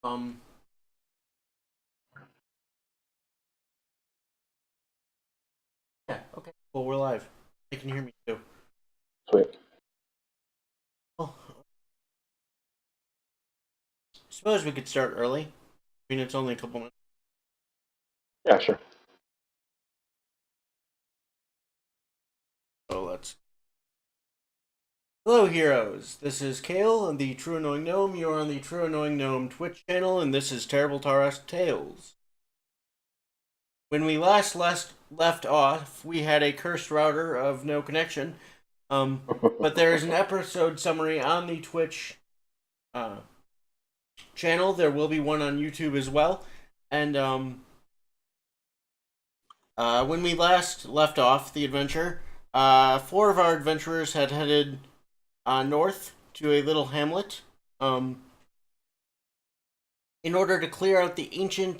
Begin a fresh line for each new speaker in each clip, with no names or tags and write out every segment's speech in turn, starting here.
Um, yeah, okay. Well, we're live. They can hear me too.
Sweet.
Well, suppose we could start early. I mean, it's only a couple minutes.
Yeah, sure.
So let's. Hello, heroes. This is Kale and the True Annoying Gnome. You're on the True Annoying Gnome Twitch channel, and this is Terrible Taras Tales. When we left off, we had a cursed router of no connection. But there is an episode summary on the Twitch uh, channel. There will be one on YouTube as well. And when we last left off the adventure, four of our adventurers had headed north to a little hamlet in order to clear out the ancient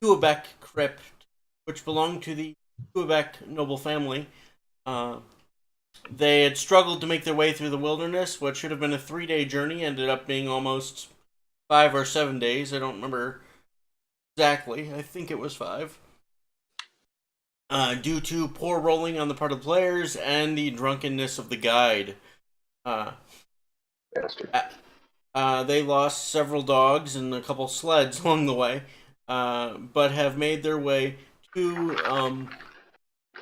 Huabeck Crypt, which belonged to the Huabeck noble family. Uh, they had struggled to make their way through the wilderness. What should have been a 3-day journey ended up being almost 5 or 7 days. I don't remember exactly. I think it was 5. Due to poor rolling on the part of the players and the drunkenness of the guide. Uh,
Bastard.
they lost several dogs and a couple sleds along the way, but have made their way to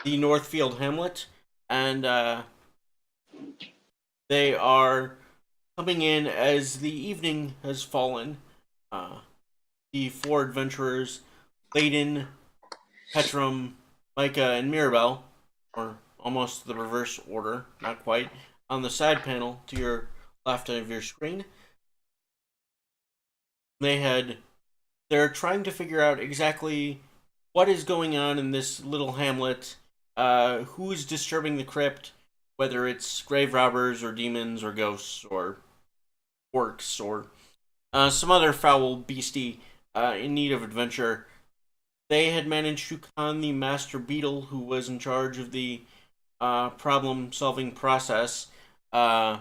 the Northfield Hamlet, and they are coming in as the evening has fallen. The four adventurers, Layden, Petrum, Micah, and Mirabelle, or almost the reverse order, not quite, on the side panel to your left of your screen. They're trying to figure out exactly what is going on in this little hamlet, who's disturbing the crypt, whether it's grave robbers or demons or ghosts or orcs or some other foul beastie in need of adventure. They had managed to con the master beetle who was in charge of the problem solving process uh,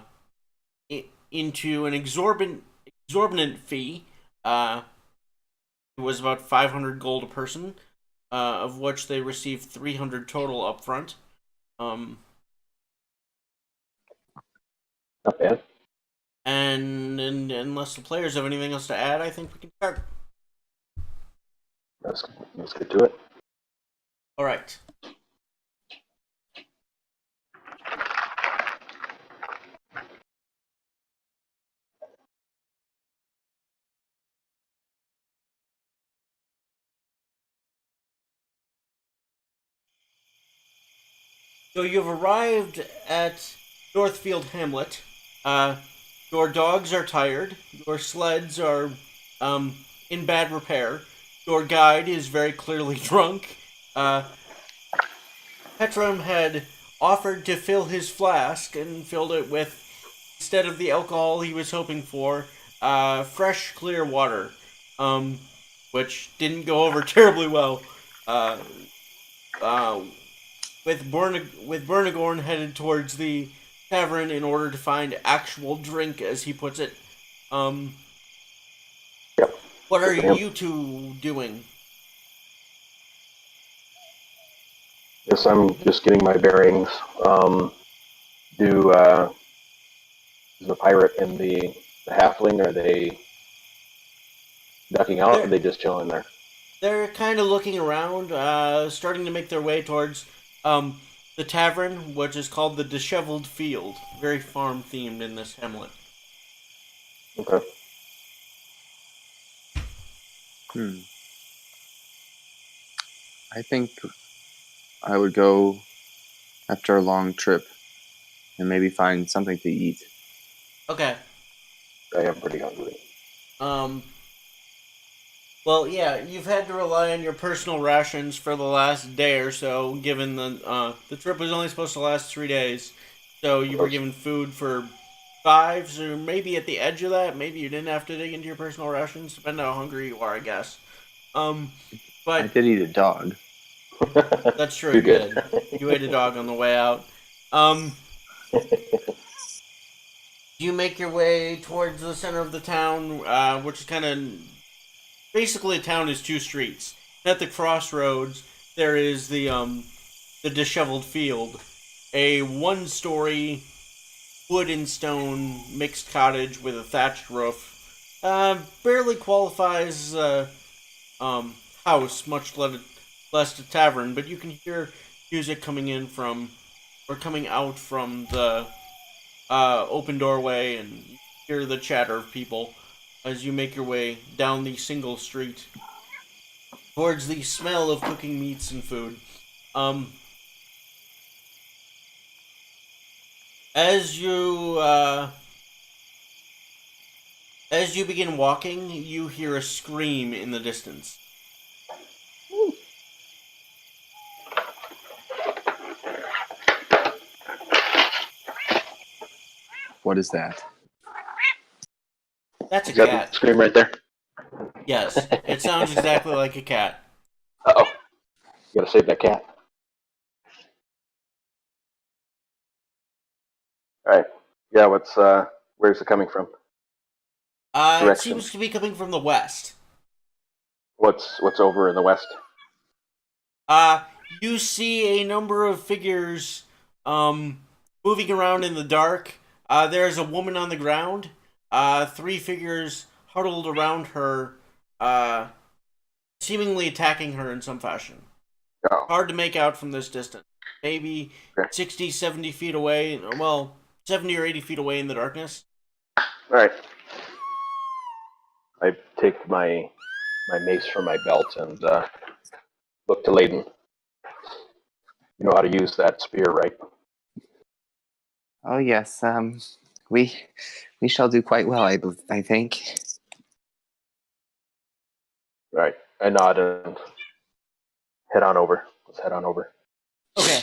into an exorbitant fee. It was about 500 gold a person, of which they received 300 total upfront. Um,
Not bad.
and unless the players have anything else to add, I think we can start.
Let's get to it.
All right. So you've arrived at Northfield Hamlet. Uh, your dogs are tired. Your sleds are um, in bad repair. Your guide is very clearly drunk. Uh, Petrum had offered to fill his flask and filled it with, instead of the alcohol he was hoping for, fresh, clear water, um, which didn't go over terribly well. Uh, uh, with Bernagorn headed towards the tavern in order to find actual drink, as he puts it. Um,
Yep.
what are
Good for him.
you two doing?
Guess I'm just getting my bearings. Do the pirate and the halfling, are they ducking out, or are
They're
they just chilling there?
they're kind of looking around, starting to make their way towards the tavern, which is called the Disheveled Field. Very farm themed in this hamlet.
Okay.
Hmm. I think I would go after a long trip and maybe find something to eat.
Okay.
I am pretty hungry.
Um. Well, yeah, you've had to rely on your personal rations for the last day or so, given the trip was only supposed to last 3 days, so you were
Gross.
given food for 5, so maybe at the edge of that, maybe you didn't have to dig into your personal rations, depending on how hungry you are, I guess. Um,
I
but
did eat a dog.
that's true,
Too
you
good.
did. You ate a dog on the way out. Um, You make your way towards the center of the town, which is kind of basically a town is two streets. At the crossroads, there is the disheveled field, a one-story wood and stone mixed cottage with a thatched roof. Barely qualifies house, much less a tavern, but you can hear music coming out from the open doorway, and you hear the chatter of people as you make your way down the single street towards the smell of cooking meats and food. Um, as you as you begin walking, you hear a scream in the distance.
What is that?
That's a
Is that
cat.
the scream right there?
Yes, it sounds exactly like a cat.
Uh-oh. You gotta save that cat. Alright. Yeah, where's it coming from?
It
Direction.
seems to be coming from the west.
What's over in the west?
You see a number of figures, moving around in the dark. There's a woman on the ground. Three figures huddled around her, seemingly attacking her in some fashion.
Oh.
Hard to make out from this distance. Maybe
Okay.
60, 70 feet away. Well, 70 or 80 feet away in the darkness.
Alright. I take my mace from my belt and look to Layden. You know how to use that spear, right?
Oh yes, we shall do quite well, I think.
Right. I nod and head on over. Let's head on over.
Okay.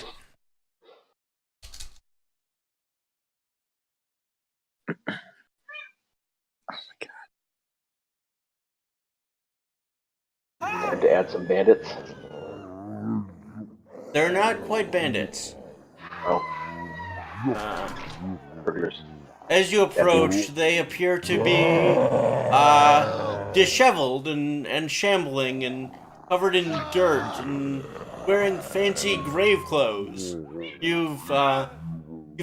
Time to add some bandits.
They're not quite bandits.
Oh,
Uh,
burgers.
As you approach, they appear to be disheveled and shambling and covered in dirt and wearing fancy grave clothes. You've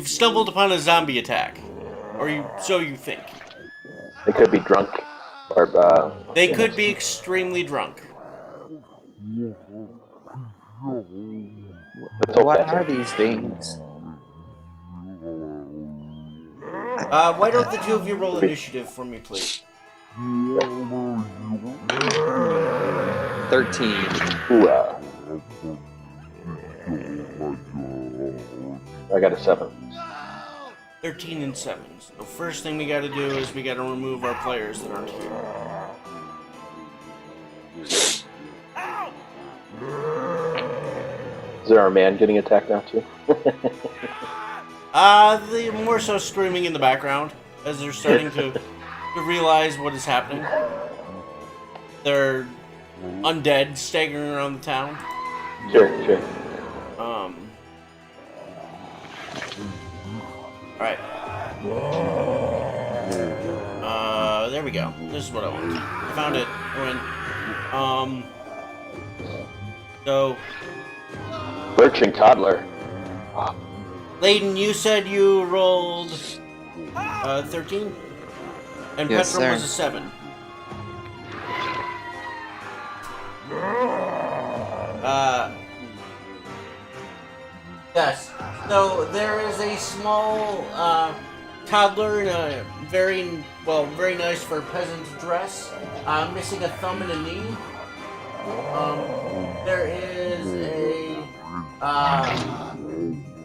stumbled upon a zombie attack, or so you think.
They could be drunk, or
They could be extremely drunk.
let's hope
What
that's
are
it.
these things?
Why don't the two of you roll initiative for me, please?
13.
Ooh, I got a 7.
13 and 7. So first thing we gotta do is we gotta remove our players that aren't here.
Is there our man getting attacked now too?
The more so screaming in the background as they're starting to realize what is happening. They're undead staggering around the town.
Sure.
Alright. There we go. This is what I want. I found it. I win. So,
Lurching toddler.
Layden, you said you rolled 13? And
Yes,
Petrum
sir.
was a 7. Yes. So there is a small toddler in a very nice for a peasant dress, missing a thumb and a knee. There is a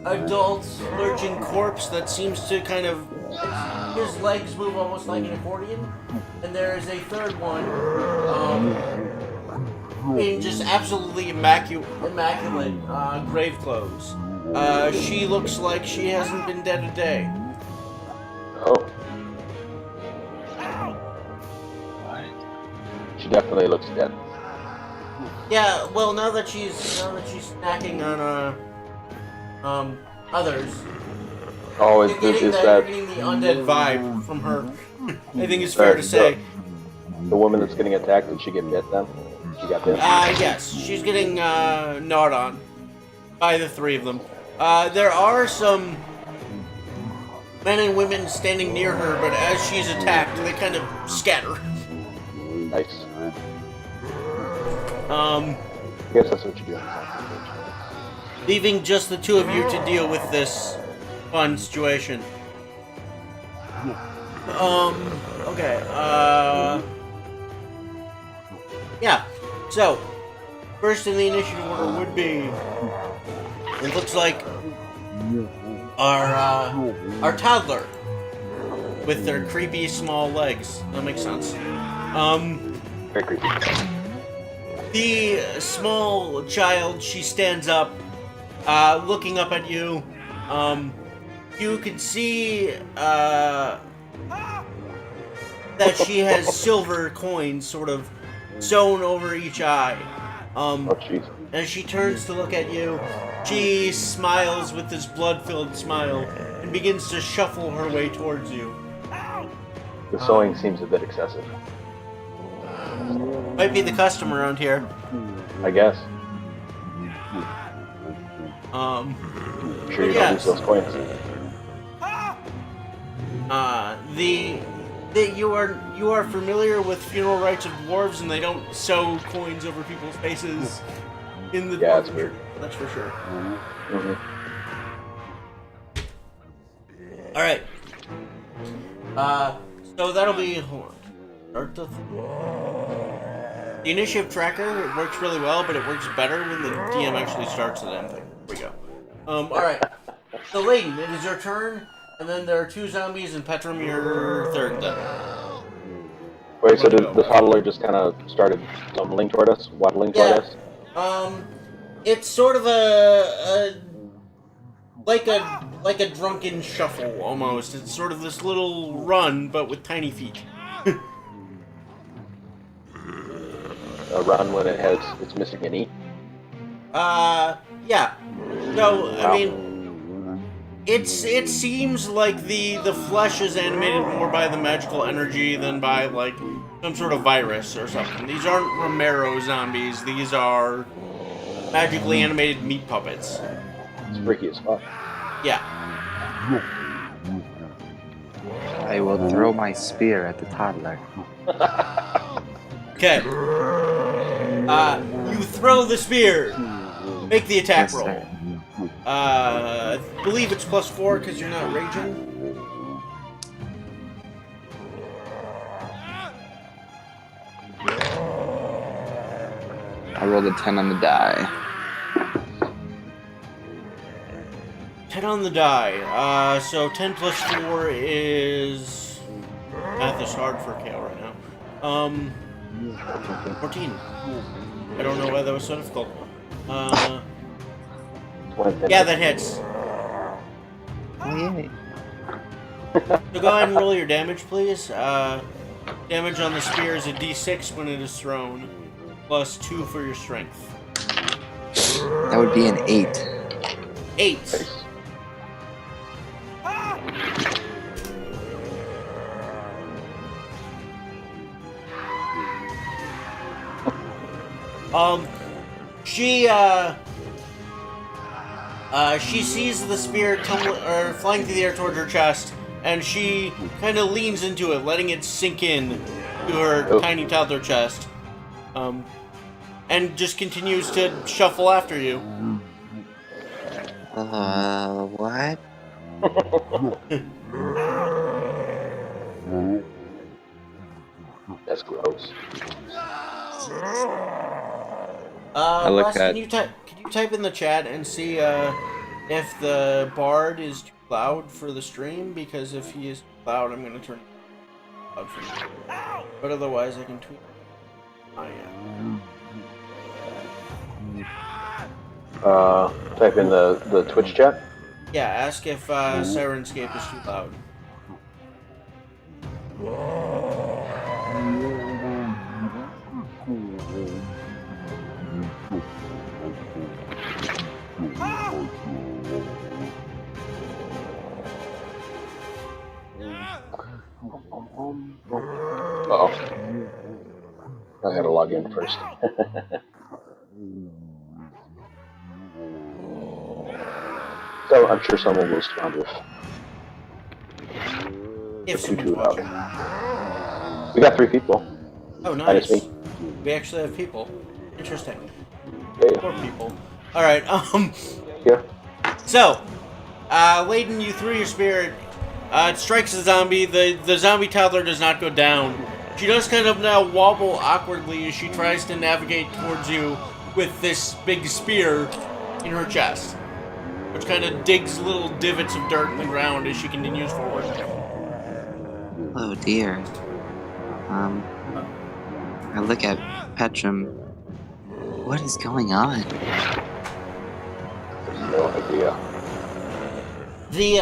adult lurching corpse that seems to kind of his legs move almost like an accordion, and there is a third one in just absolutely immaculate grave clothes. She looks like she hasn't been dead a day.
Oh. She definitely looks dead.
Yeah, well, now that she's snacking on others,
Oh,
You're getting the undead vibe from her. I think it's fair to say.
the woman that's getting attacked? Did she get bit then? She got bit.
Yes, she's getting gnawed on by the three of them. There are some men and women standing near her, but as she's attacked, they kind of scatter.
Nice.
I
guess that's what you do.
Leaving just the two of you to deal with this fun situation. Okay, yeah, so, first in the initiative order would be, it looks like, our toddler, with their creepy small legs. That makes sense.
Very creepy.
The small child, she stands up, looking up at you. You can see, that she has silver coins sort of sewn over each eye.
Oh, jeez.
As she turns to look at you, she smiles with this blood-filled smile and begins to shuffle her way towards you.
The sewing seems a bit excessive.
Might be the custom around here.
I guess.
I'm
sure you don't use those coins.
You are familiar with funeral rites of dwarves, and they don't sew coins over people's faces in the
yeah, that's weird.
That's for sure.
Mm-hmm.
All right. So that'll be the initiative tracker. It works really well, but it works better when the DM actually starts the damn thing. Here we go. All right. So, Layden, it is your turn. And then there are two zombies, and Petrum, your third then.
Wait, so the toddler just kind of started stumbling toward us, waddling toward us?
It's sort of like a drunken shuffle, almost. It's sort of this little run, but with tiny feet.
A run when it's missing an E?
Yeah. So, I mean... It seems like the flesh is animated more by the magical energy than by, like, some sort of virus or something. These aren't Romero zombies. These are magically animated meat puppets.
It's freaky as fuck.
Yeah.
I will throw my spear at the toddler.
Okay. You throw the spear. Make the attack roll.
Sir.
I believe it's +4 because you're not raging.
I rolled a 10 on the die.
10 on the die. So 10 plus 4 is... Math is hard for KO right now. 14. I don't know why that was so difficult. Yeah, that hits.
Oh, yay.
So go ahead and roll your damage, please. Damage on the spear is a d6 when it is thrown, +2 for your strength.
That would be an 8.
8. She sees the spear flying through the air towards her chest, and she kind of leans into it, letting it sink in to her tiny toddler chest, and just continues to shuffle after you.
What?
That's gross.
Wes, can you type in the chat and see if the bard is too loud for the stream? Because if he is too loud, I'm going to turn it loud for you. But otherwise, I can tweet.
Type in the Twitch chat.
Yeah, ask if Sirenscape is too loud.
Uh-oh. I had to log in first. So I'm sure someone will respond
If
if too
someone's
loud.
watching.
We got 3 people.
Oh,
Minus
nice.
me.
We actually have people. Interesting.
Yeah.
4 people. Alright,
Yeah.
so, Layden, you threw your spirit. It strikes the zombie. The zombie toddler does not go down. She does kind of now wobble awkwardly as she tries to navigate towards you with this big spear in her chest, which kind of digs little divots of dirt in the ground as she continues forward.
Oh dear. I look at Petrum. What is going on?
No idea.
The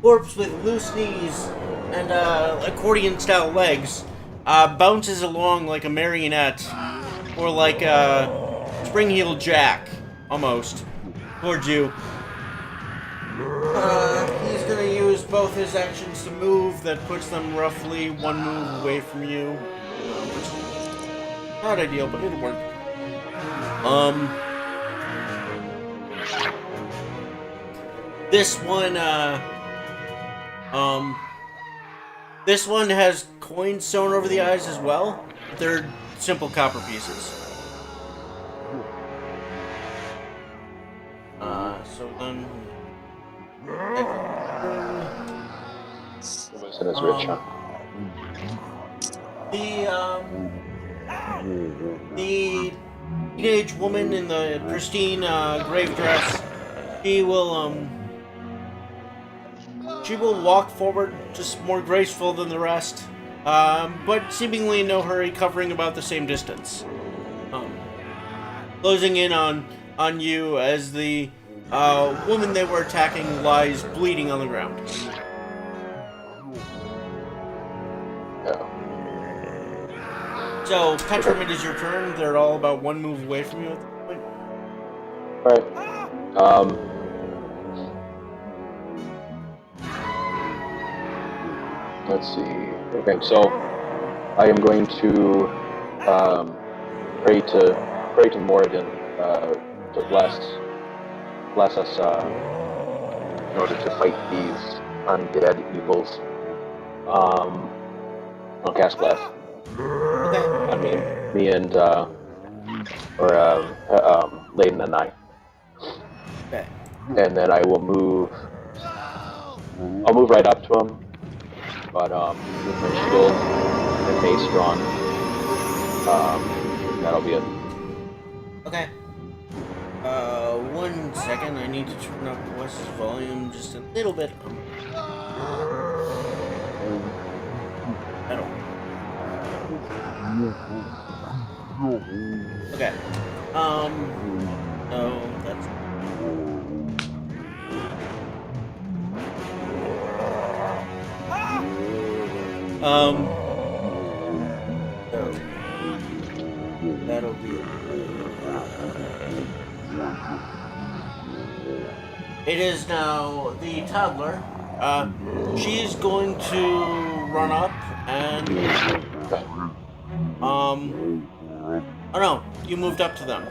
corpse with loose knees and accordion-style legs bounces along like a marionette, or like a spring-heeled jack, almost, towards you. He's gonna use both his actions to move. That puts them roughly 1 move away from you. Not ideal, but it'll work. This one has coins sewn over the eyes as well. They're simple copper pieces. So then...
Wasn't as rich, huh?
The teenage woman in the pristine grave dress, she will walk forward, just more graceful than the rest, but seemingly in no hurry, covering about the same distance. Closing in on you as the woman they were attacking lies bleeding on the ground.
Yeah.
So, Petrum, it is your turn. They're all about 1 move away from you at this point.
Right. Let's see. Okay, so I am going to pray to Moradin to bless us in order to fight these undead evils. I'll cast bless.
Okay.
I mean, me and Layden and I.
Okay.
And then I will move. I'll move right up to him, but with my shield and mace drawn. That'll be it.
Okay. 1 second. I need to turn up Wes's volume just a little bit. Okay. No, that's... So, that'll be... It is now the toddler. She's going to run up and... Oh no, you moved up to them.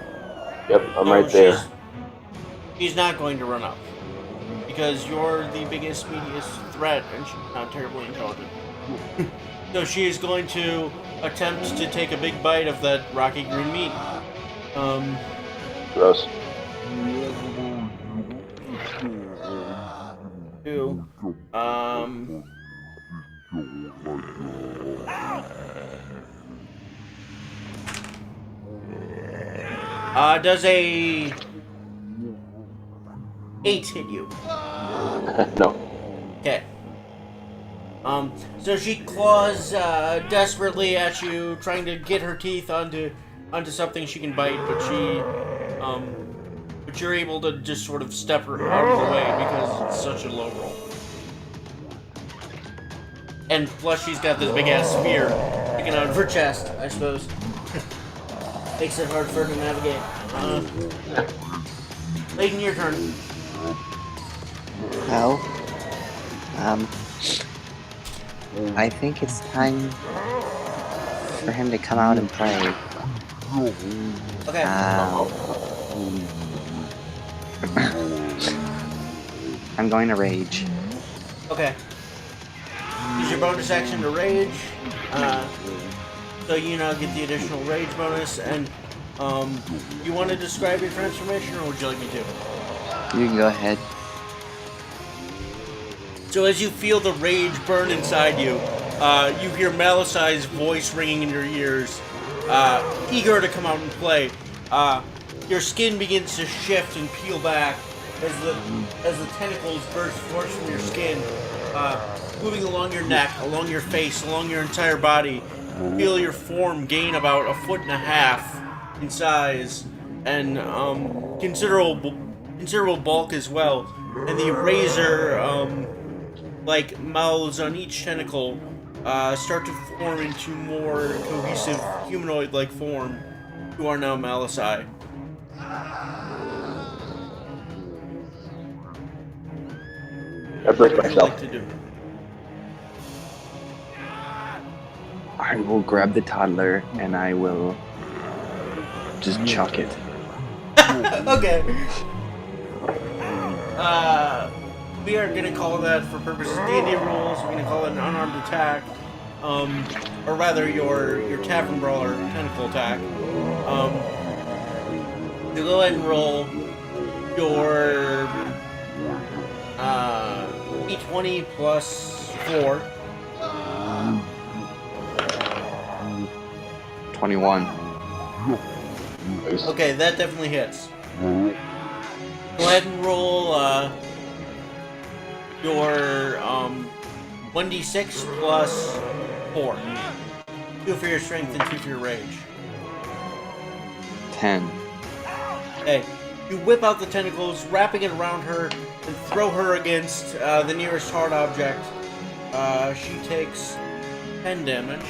Yep, I'm
No,
right there.
She's not going to run up. Because you're the biggest, meatiest threat, and she's not terribly intelligent. So she is going to attempt to take a big bite of that rocky green meat.
Gross.
Two. Does a 8 hit you?
No.
Okay. So she claws desperately at you, trying to get her teeth onto something she can bite, but you're able to just sort of step her out of the way because it's such a low roll. And plus she's got this big ass spear sticking out of her chest, I suppose. Makes it hard for her to navigate. Layden, your turn.
Well, I think it's time for him to come out and play.
Okay.
I'm going to rage.
Okay. Use your bonus action to rage. So you now get the additional rage bonus. And you want to describe your transformation, or would you like me to?
You can go ahead.
So as you feel the rage burn inside you, you hear Malicai's voice ringing in your ears, eager to come out and play. Your skin begins to shift and peel back as the tentacles burst forth from your skin, moving along your neck, along your face, along your entire body. Feel your form gain about 1.5 feet in size and considerable bulk as well. And the razor like mouths on each tentacle start to form into more cohesive humanoid-like form. You are now Malicai.
I break
What would you
myself.
like to do?
I will grab the toddler and I will just chuck it.
Okay. We are gonna call that, for purposes of D&D rules, we're gonna call it an unarmed attack. Or rather, your tavern brawler tentacle attack. You go ahead and roll your d20 plus 4.
21.
Okay, that definitely hits. Go ahead and roll your 1d6 plus 4. 2 for your strength and 2 for your rage.
10.
Okay, you whip out the tentacles, wrapping it around her, and throw her against the nearest hard object. She takes 10 damage.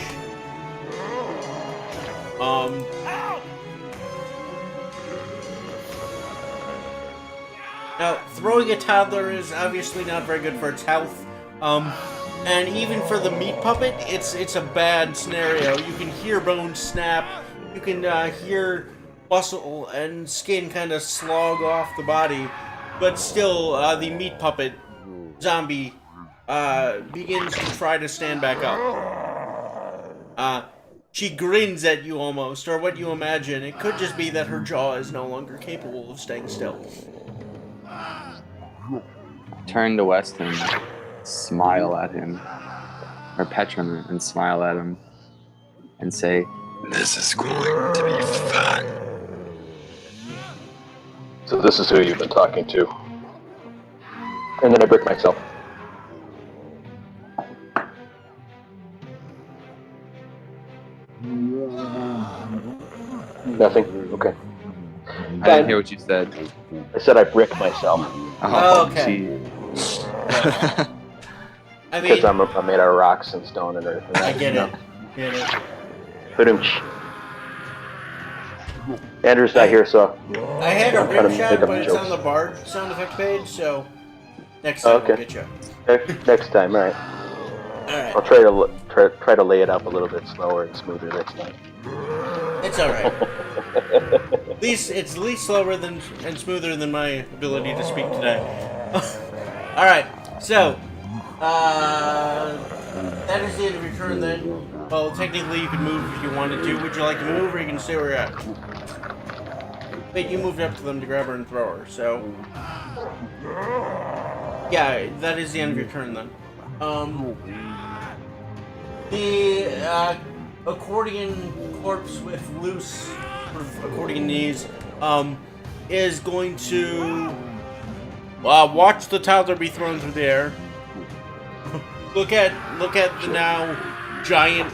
Now, throwing a toddler is obviously not very good for its health. And even for the meat puppet, it's a bad scenario. You can hear bones snap. You can hear muscle and skin kind of slog off the body. But still, the meat puppet zombie begins to try to stand back up. She grins at you almost, or what you imagine. It could just be that her jaw is no longer capable of staying still.
Turn to Weston, smile at him, or Petrum, and smile at him, and say,
This is going to be fun.
So this is who you've been talking to. And then I break myself. Nothing? Okay.
I didn't hear what you said.
I said I brick myself.
Oh, okay.
gee.
I
Because
mean,
I'm made out of rocks and stone and earth. And
I
that,
get
you
it.
know.
Get it.
Ba-doom-tsh. Andrew's not here, so
I had a
I'm trying
rim
to
shot,
make up
but it's
jokes.
on the Bard sound effect page, so next time
Okay.
we'll get you.
Next time, all right.
Alright.
I'll try to lay it up a little bit slower and smoother next time.
It's alright. It's at least slower than and smoother than my ability to speak today. Alright, so that is the end of your turn then. Well, technically you could move if you wanted to. Would you like to move, or you can stay where you're at? Wait, you moved up to them to grab her and throw her, so yeah, that is the end of your turn then. The accordion corpse with loose sort of accordion knees is going to watch the toddler be thrown through the air. look at the now giant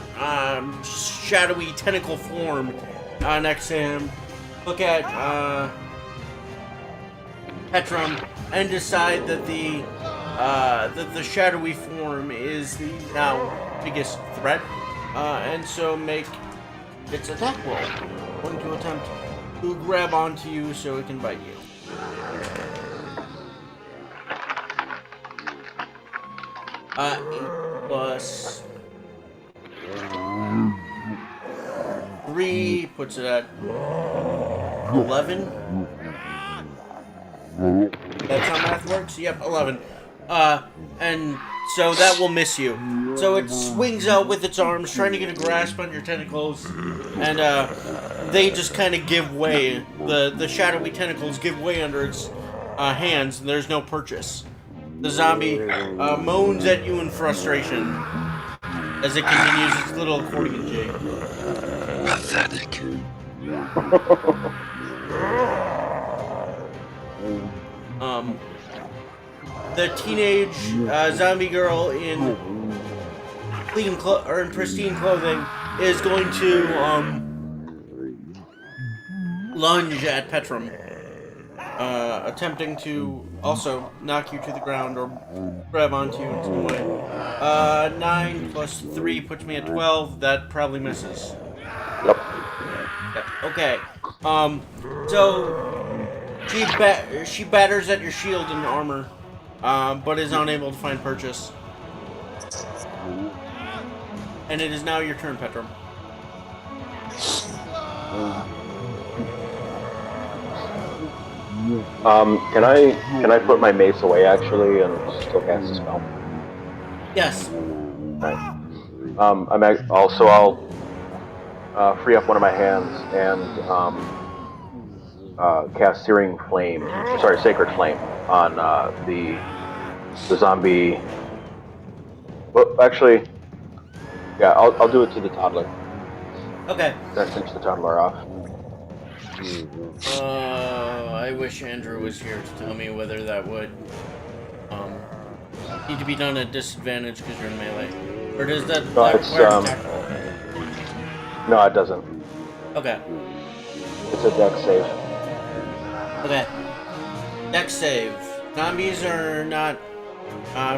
shadowy tentacle form next to him. Look at Petrum and decide that the shadowy form is the now biggest threat, and so make its attack roll. Going to attempt to grab onto you so it can bite you. plus 3 puts it at 11. That's how math works? Yep, 11. And so that will miss you. So it swings out with its arms, trying to get a grasp on your tentacles, and they just kind of give way. The shadowy tentacles give way under its hands, and there's no purchase. The zombie moans at you in frustration as it continues its little accordion jig.
Pathetic.
The teenage zombie girl in in pristine clothing is going to lunge at Petrum, attempting to also knock you to the ground or grab onto you in some way. 9 plus 3 puts me at 12. That probably misses.
Yep.
Okay. So she batters at your shield and armor, but is unable to find purchase. And it is now your turn, Petrum.
Can I put my mace away actually and still cast a spell?
Yes.
Alright. I'll free up one of my hands and cast Sacred Flame on the zombie. Well, actually, yeah, I'll do it to the toddler.
Okay.
That takes the toddler off.
I wish Andrew was here to tell me whether that would need to be done at disadvantage because you're in melee, or does that require attack roll?
No, it doesn't.
Okay.
It's a dex save.
Okay. Dex save. Zombies are not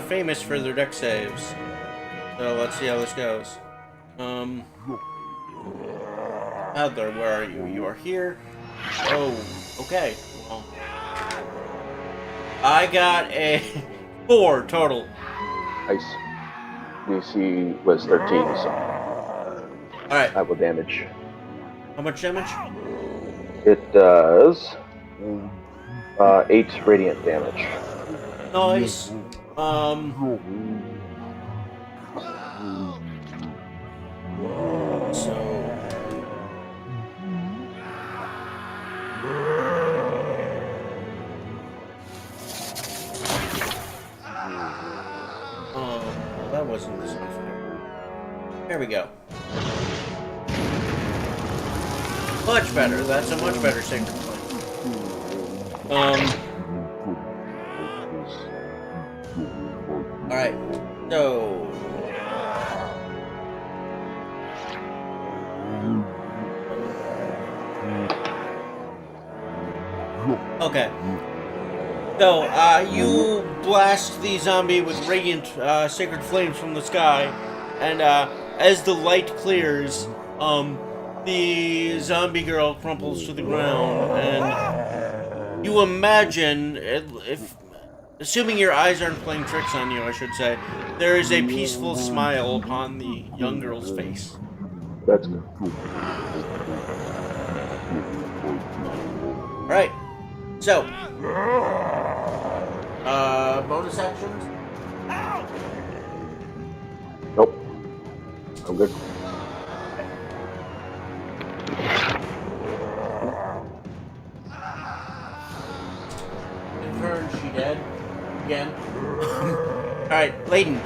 famous for their dex saves, so let's see how this goes. Adler, where are you? You are here. Oh, okay. Well, I got a 4 total.
Nice. DC was 13, so
Alright.
that will damage.
How much damage?
It does 8 radiant damage.
Nice. So that wasn't this one. There we go. Much better. That's a much better Sacred Flame. Alright. So okay. So, you blast the zombie with radiant sacred flames from the sky, and as the light clears, the zombie girl crumples to the ground, and you imagine, assuming your eyes aren't playing tricks on you, I should say, there is a peaceful smile upon the young girl's face.
That's good.
Alright. So, bonus actions?
Nope. I'm good.
Confirmed she dead. Again. Alright, Layden.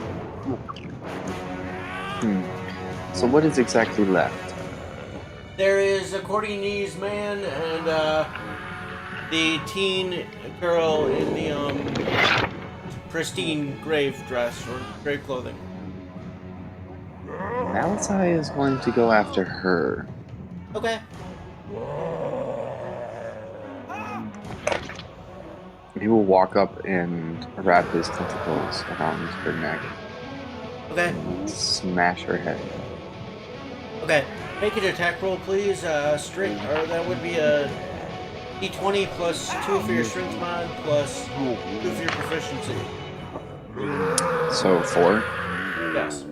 So what is exactly left?
There is a Cordonese man and the teen girl in the pristine grave dress or grave clothing.
Malachi is going to go after her.
Okay.
He will walk up and wrap his tentacles around her neck.
Okay.
Smash her head.
Okay. Make an attack roll, please. Strength, or that would be a D20 plus 2 for your strength mod plus 2 for your proficiency.
So 4.
Yes.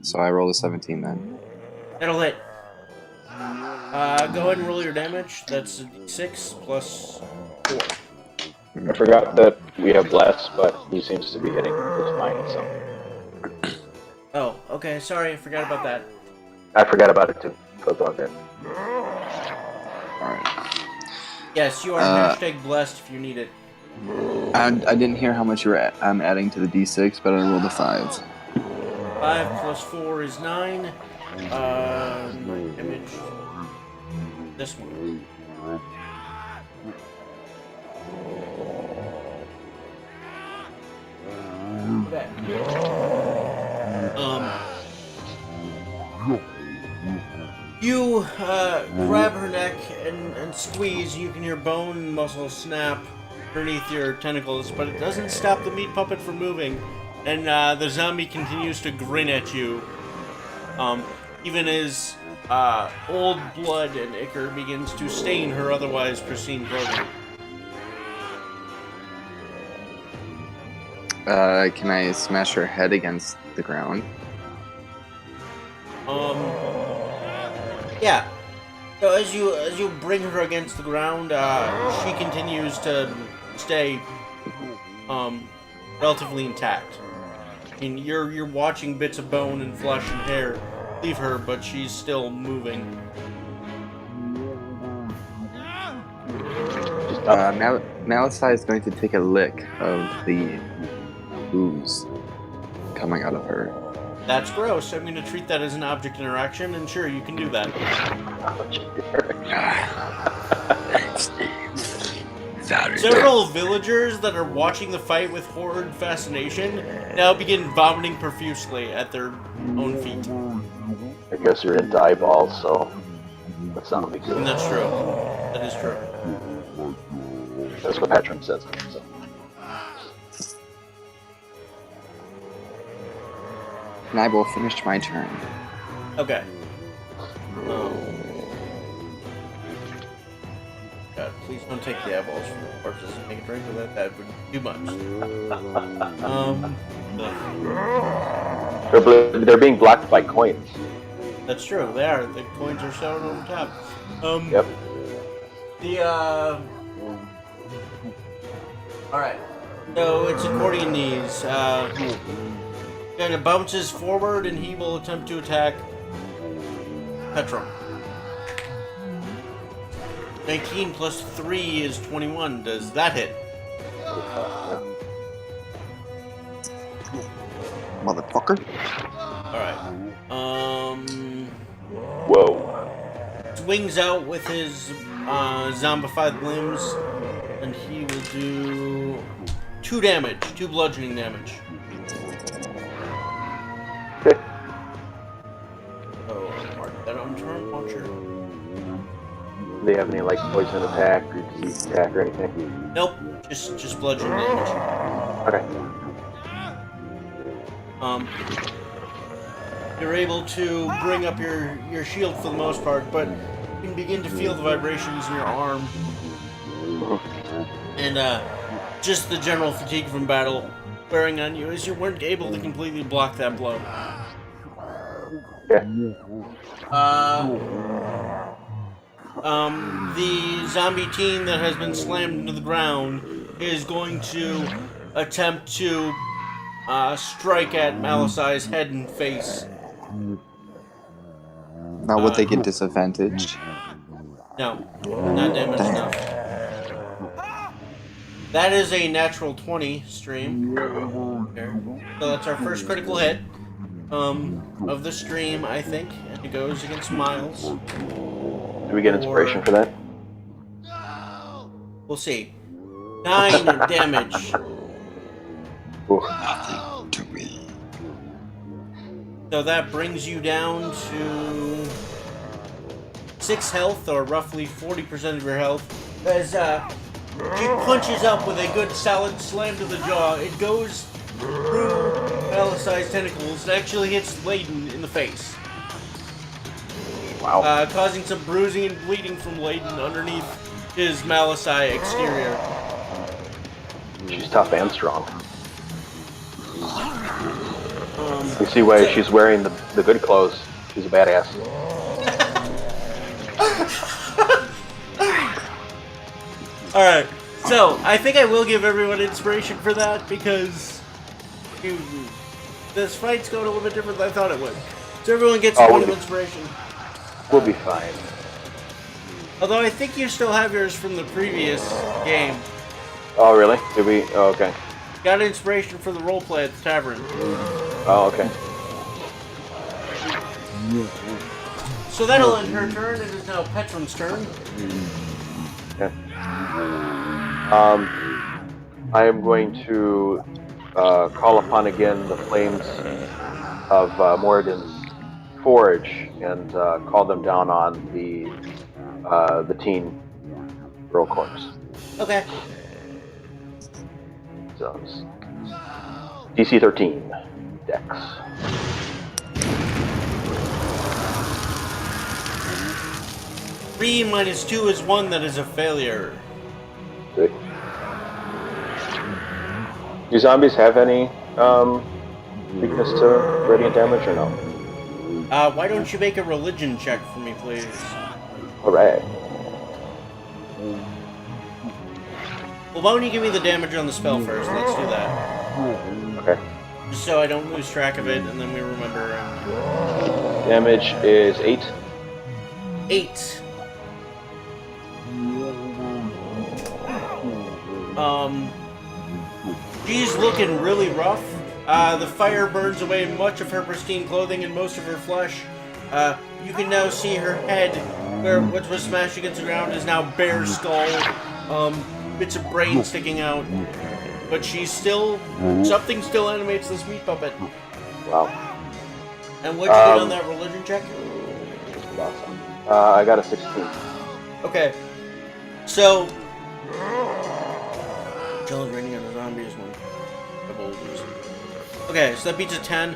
So I rolled a 17 then.
That'll hit. Go ahead and roll your damage. That's a d6 plus 4.
I forgot that we have Bless, but he seems to be hitting just fine. So
Oh, okay. Sorry, I forgot about that.
I forgot about it too. So it's all good.
Alright.
Yes, you are hashtag blessed if you need it.
I didn't hear how much you were adding to the d6, but I rolled a 5.
5 plus 4 is 9. My image. This one. Okay. You grab her neck and squeeze. You can hear bone and muscle snap underneath your tentacles, but it doesn't stop the meat puppet from moving. And the zombie continues to grin at you. Even as old blood and ichor begins to stain her otherwise pristine clothing.
Can I smash her head against the ground?
Yeah. So as you bring her against the ground, she continues to stay relatively intact. I mean, you're watching bits of bone and flesh and hair leave her, but she's still moving.
Malicai is going to take a lick of the ooze coming out of her.
That's gross. I'm going to treat that as an object interaction, and sure, you can do that. Several villagers that are watching the fight with horrid fascination now begin vomiting profusely at their own feet.
I guess you're into eyeballs, so that's not a big deal.
And that's true. That is true.
That's what Patron says. So.
And I will finish my turn.
Okay. God, please don't take the eyeballs from the corpses and make a drink with that. That would be too much.
They're being blocked by coins.
That's true. They are. The coins are shown over top.
Yep.
Alright. So it's accordion knees. Kind of bounces forward and he will attempt to attack Petrum. 19 plus 3 is 21. Does that hit?
Motherfucker.
Alright.
Whoa.
Swings out with his zombified limbs, and he will do 2 damage, 2 bludgeoning damage. Oh, mark that on turn watcher.
Do they have any like poison attack or disease attack or anything?
Nope, just bludgeoning damage.
Okay.
You're able to bring up your shield for the most part, but you can begin to feel the vibrations in your arm. And just the general fatigue from battle wearing on you as you weren't able to completely block that blow.
Yeah.
The zombie teen that has been slammed into the ground is going to attempt to strike at Malicai's head and face.
Now would they get disadvantaged?
No, not damage enough. That is a natural 20 stream. There. So that's our first critical hit of the stream, I think, and it goes against Miles.
Do we get inspiration for that?
We'll see. 9 damage.
Nothing to me.
So that brings you down to 6 health, or roughly 40% of your health. As he punches up with a good solid slam to the jaw, it goes through Malicai's tentacles and actually hits Layden in the face.
Wow.
Causing some bruising and bleeding from Layden underneath his Malicai exterior.
She's tough and strong. You see why she's wearing the good clothes. She's a badass.
Alright, so I think I will give everyone inspiration for that because this fight's going a little bit different than I thought it would. So everyone gets a point of inspiration.
We'll be fine.
Although I think you still have yours from the previous game.
Oh, really? Did we? Oh, okay.
Got inspiration for the roleplay at the tavern.
Oh, okay.
So that'll end her turn. It is now Petron's turn.
Okay. I am going to call upon again the flames of Morrigan's forge and call them down on the teen girl corpse.
Okay.
So DC 13 Dex.
Three minus 2 is 1. That is a failure.
Good. Do zombies have any weakness to radiant damage or no?
Why don't you make a religion check for me, please?
Alright.
Well, why don't you give me the damage on the spell first? Let's do that.
Okay.
Just so I don't lose track of it, and then we remember.
Damage is 8.
8. She's looking really rough. The fire burns away much of her pristine clothing and most of her flesh. You can now see her head, where what was smashed against the ground is now bare skull. Bits of brain sticking out. But she's still... Something still animates this meat puppet.
Wow.
And what'd you get on that religion check?
Awesome. I got a 16.
Okay. So... Chilling raining on the zombies one. Okay, so that beats a 10.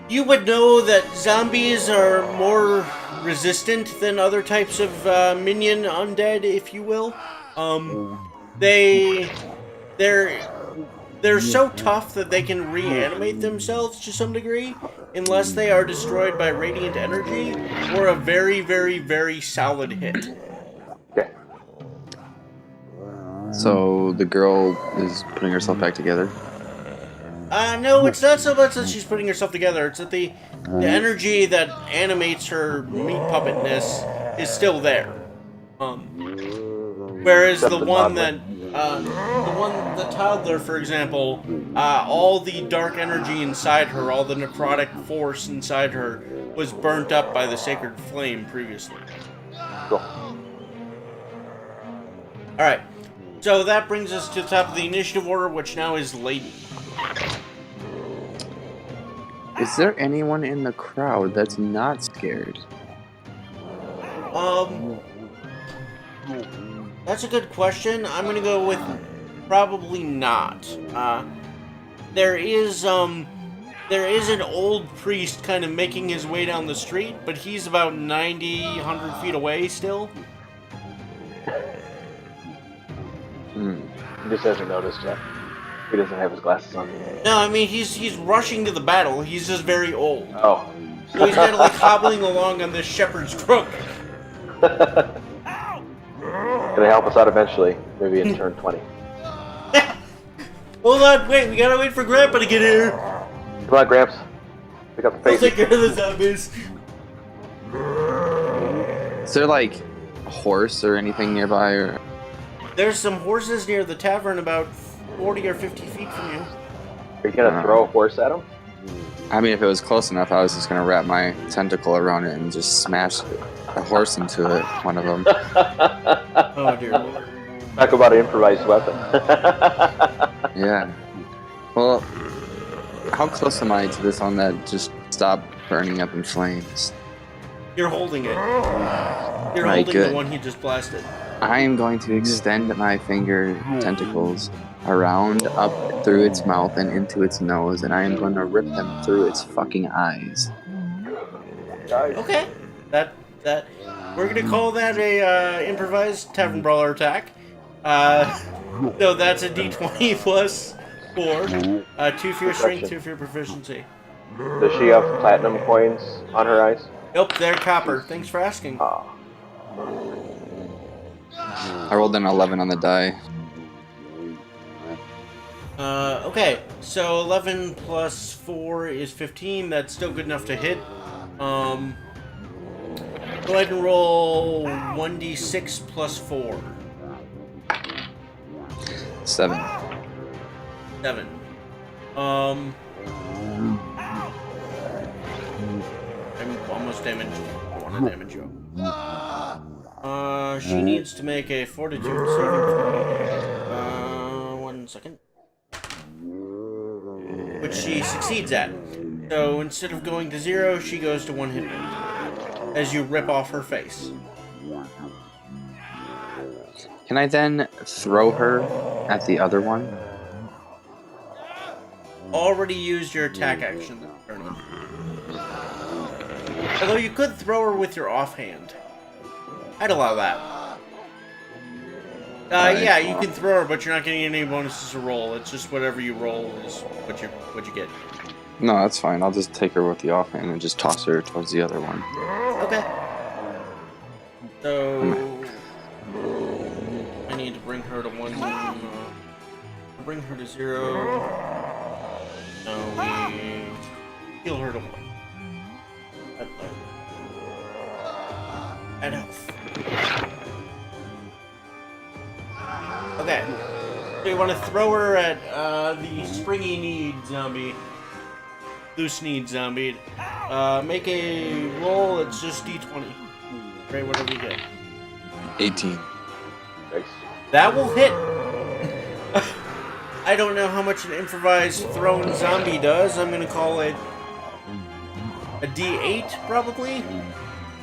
You would know that zombies are more resistant than other types of minion undead, if you will. They're so tough that they can reanimate themselves to some degree, unless they are destroyed by radiant energy or a very, very, very solid hit.
Okay.
So the girl is putting herself back together?
No, it's not so much that she's putting herself together. It's that the energy that animates her meat puppetness is still there. Whereas the toddler, for example, all the dark energy inside her, all the necrotic force inside her, was burnt up by the sacred flame previously.
Cool.
Alright, so that brings us to the top of the initiative order, which now is Lady.
Is there anyone in the crowd that's not scared?
That's a good question. I'm gonna go with probably not. There is an old priest kind of making his way down the street, but he's about 90, 100 feet away still.
He just hasn't noticed yet. He doesn't have his glasses on.
No, I mean, he's rushing to the battle. He's just very old.
Oh.
So he's kind of like hobbling along on this shepherd's crook.
Gonna help us out eventually. Maybe in turn 20.
Hold on, wait, we gotta wait for Grandpa to get here.
Come on, Gramps. Pick up the
I'll
pace.
take care of the zombies.
Is there like a horse or anything nearby? Or
There's some horses near the tavern about 40 or 50 feet from you.
Are you gonna throw a horse at him?
I mean, if it was close enough, I was just gonna wrap my tentacle around it and just smash a horse into it. One of them.
Oh dear Lord.
Talk about an improvised weapon.
Yeah. Well, how close am I to this one that just stopped burning up in flames?
You're holding it. You're
Right,
holding
good.
the one he just blasted.
I am going to extend my finger tentacles around, up through its mouth and into its nose, and I am going to rip them through its fucking eyes.
Okay. That we're gonna call that a improvised tavern brawler attack. So that's a D20 plus 4. 2 for your strength,
Protection.
2 for your proficiency.
Does she have platinum coins on her eyes?
Nope, they're copper. Thanks for asking.
Ah.
I rolled an 11 on the die.
Okay, so 11 plus 4 is 15. That's still good enough to hit. Go ahead and roll 1d6 plus 4.
7.
7. I'm almost damaged. I want to damage you. She needs to make a fortitude saving throw. 1 second. Which she succeeds at. So instead of going to 0, she goes to 1 hit point. As you rip off her face.
Can I then throw her at the other one?
Already used your attack action this turn. Although you could throw her with your offhand. I'd allow that. Yeah, you can throw her, but you're not getting any bonuses to roll. It's just whatever you roll is what you get.
No, that's fine. I'll just take her with the offhand and just toss her towards the other one.
Okay. So I need to bring her to 1. Bring her to 0. No, we heal her to 1. And health. Okay. So you want to throw her at the springy-kneed zombie. Loose-kneed zombie. Make a roll. It's just d20. Right, whatever you get.
18.
Nice.
That will hit. I don't know how much an improvised thrown zombie does. I'm gonna call it a D8, probably.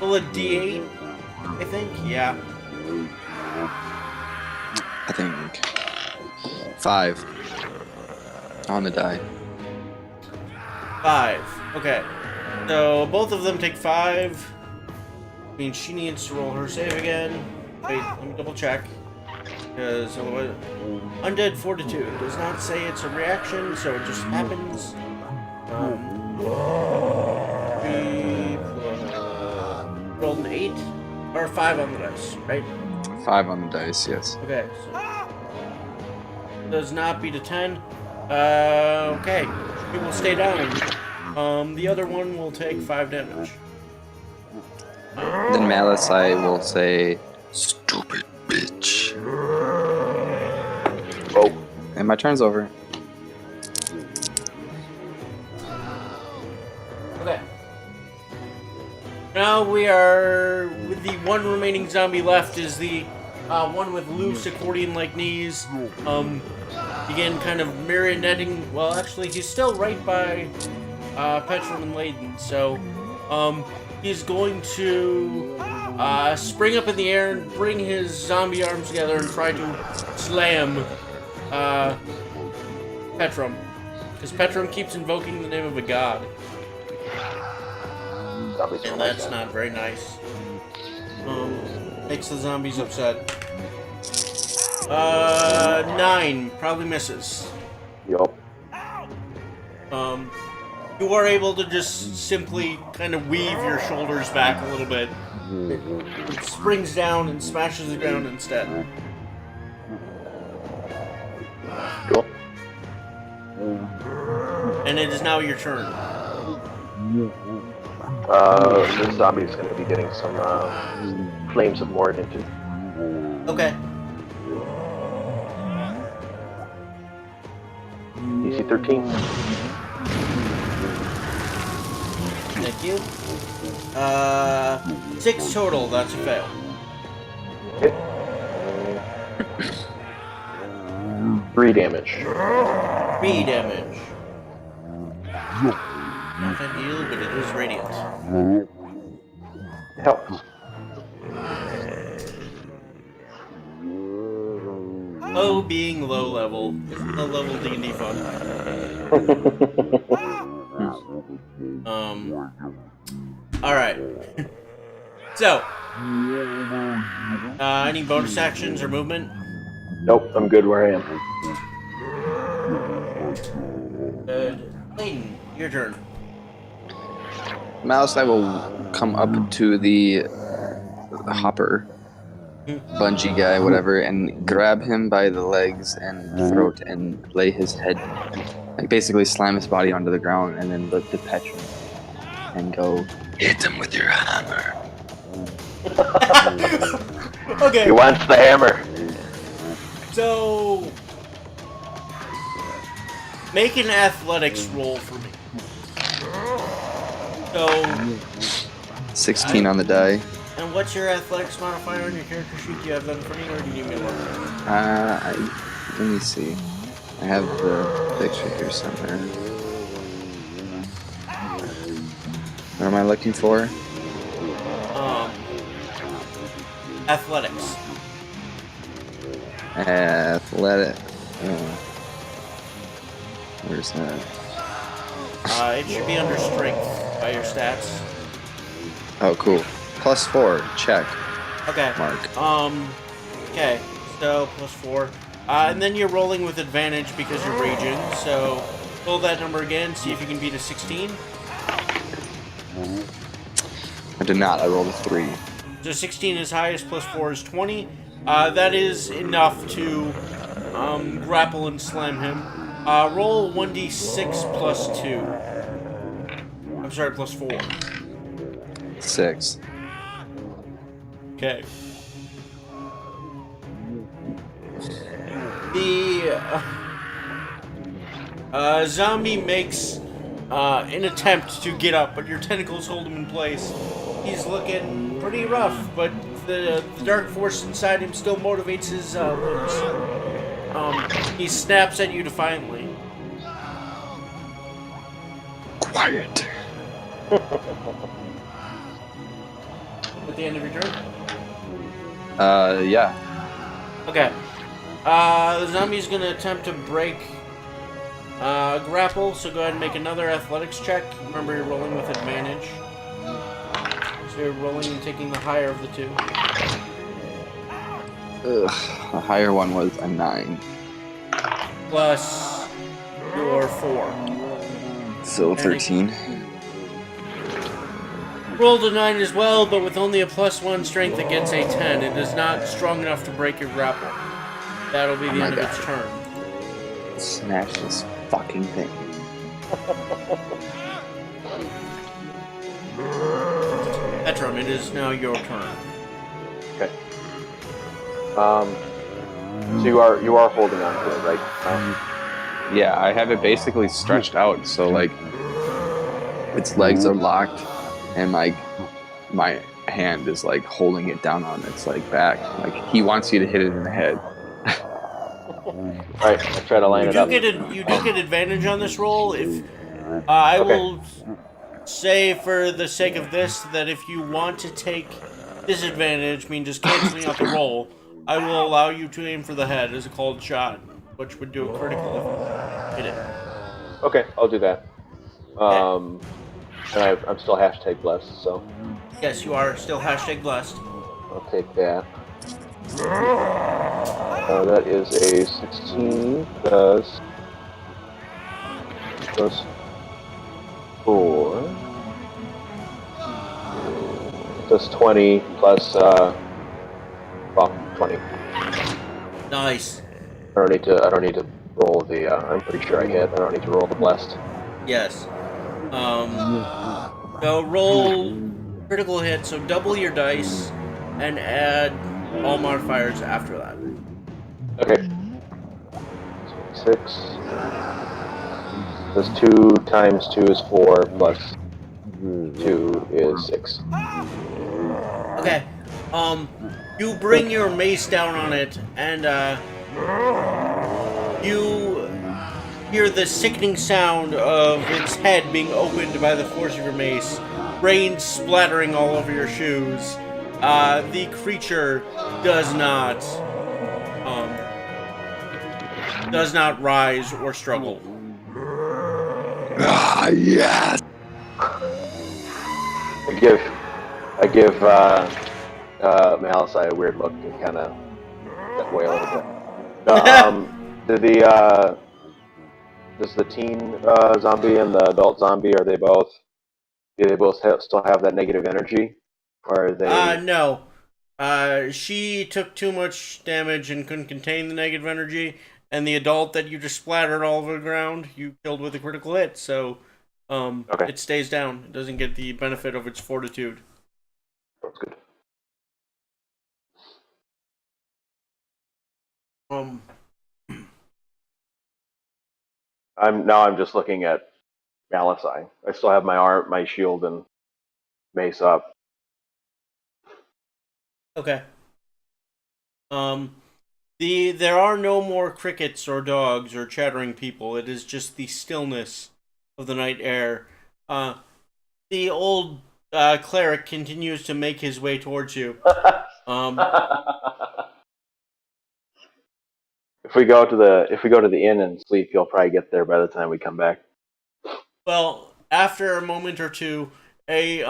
Well, a D8, I think. Yeah.
I think 5 on the die.
5. Okay. So both of them take 5. I mean, she needs to roll her save again. Wait, let me double check. Because otherwise, undead fortitude does not say it's a reaction, so it just happens. 3 plus rolled an 8 or 5 on the dice, right?
5 on the dice, yes.
Okay, so does not beat a 10. Okay, it will stay down. The other one will take 5 damage.
Then Malice, I will say,
Stupid bitch.
Oh,
and my turn's over.
Okay. Now we are with the one remaining zombie left is the one with loose accordion-like knees. Again, kind of marionetting. Well, actually, he's still right by Petrum and Layden, so he's going to spring up in the air and bring his zombie arms together and try to slam Petrum. Because Petrum keeps invoking the name of a god.
zombies don't
And
like
that's
that.
not very nice. Makes the zombies upset. 9 probably misses.
Yup.
You are able to just simply kind of weave your shoulders back a little bit. It springs down and smashes the ground instead.
Cool.
And it is now your turn.
This zombie's gonna be getting some flames of more attention.
Okay.
DC 13.
Thank you. 6 total, that's a fail.
Hit. 3 damage.
3 damage. Not a heal, but it is radiant.
Helps.
Oh, being low level. Low level D&D fun. Alright. So, any bonus actions or movement?
Nope, I'm good where I am.
Clayton, your turn.
Mouse, I will come up to the hopper, bungee guy, whatever, and grab him by the legs and throat and lay his head, like basically slam his body onto the ground and then look to Petrum and go,
Hit him with your hammer.
Okay.
He wants the hammer.
So, make an athletics roll for me. So,
16 on the die.
and what's your athletics modifier on your character sheet? Do you have that in front of you, or do you need me to look?
Let me see. I have the picture here somewhere. What am I looking for?
Athletics.
Athletic. Where's that?
It should be under strength by your stats.
Oh, cool. +4. Check.
Okay.
Mark.
Okay. So, +4. And then you're rolling with advantage because you're raging. So, roll that number again. See if you can beat a 16.
I did not. I rolled a 3.
So 16 is highest, +4 is 20. That is enough to grapple and slam him. Roll 1d6 +2. I'm sorry, +4.
6.
Okay. The zombie makes an attempt to get up, but your tentacles hold him in place. He's looking pretty rough, but the dark force inside him still motivates his limbs. He snaps at you defiantly.
Quiet.
At the end of your turn?
Yeah.
Okay. The zombie's gonna attempt to break grapple, so go ahead and make another athletics check. Remember, you're rolling with advantage. So you're rolling and taking the higher of the two.
Ugh. The higher one was a 9.
Plus your 4.
So 13.
Rolled a 9 as well, but with only a +1 strength, it gets a 10. It is not strong enough to break your grapple. That'll be the end of its turn.
Smash this fucking thing.
Petrum, it is now your turn.
Okay. So you are holding on to it, right?
Yeah, I have it basically stretched out, so like its legs are locked, and like my hand is like holding it down on its like back. Like he wants you to hit it in the head.
Alright, I'll try to line
You
it
do
up.
you do get advantage on this roll. If I will say, for the sake of this, that if you want to take disadvantage, mean just canceling out the roll, I will allow you to aim for the head as a called shot, which would do a critical if you hit it.
Okay, I'll do that. And I'm still hashtag blessed, so
Yes, you are still hashtag blessed.
I'll take that. That is a 16 plus 4 plus 20 plus 20.
Nice.
I don't need to roll the. I'm pretty sure I hit. I don't need to roll the blessed.
Yes. So roll critical hit, so double your dice and add all modifiers after that.
Okay. 6 plus 2 times 2 is 4 plus 2 is 6.
Okay. You bring your mace down on it, and you hear the sickening sound of its head being opened by the force of your mace, rain splattering all over your shoes. The creature does not rise or struggle.
Ah, yes.
I give Malachai a weird look and kind of step away a little bit. does the teen zombie and the adult zombie, are they both? Do they both still have that negative energy, or are they?
No. She took too much damage and couldn't contain the negative energy, and the adult that you just splattered all over the ground, you killed with a critical hit, so
Okay,
it stays down. It doesn't get the benefit of its fortitude.
that's good.
Um,
I'm just looking at Malachai. I still have my shield and mace up.
okay. Um, there are no more crickets or dogs or chattering people. It is just the stillness of the night air. Uh, the old cleric continues to make his way towards you. Um,
If we go to the inn and sleep, you'll probably get there by the time we come back.
well, after a moment or two, a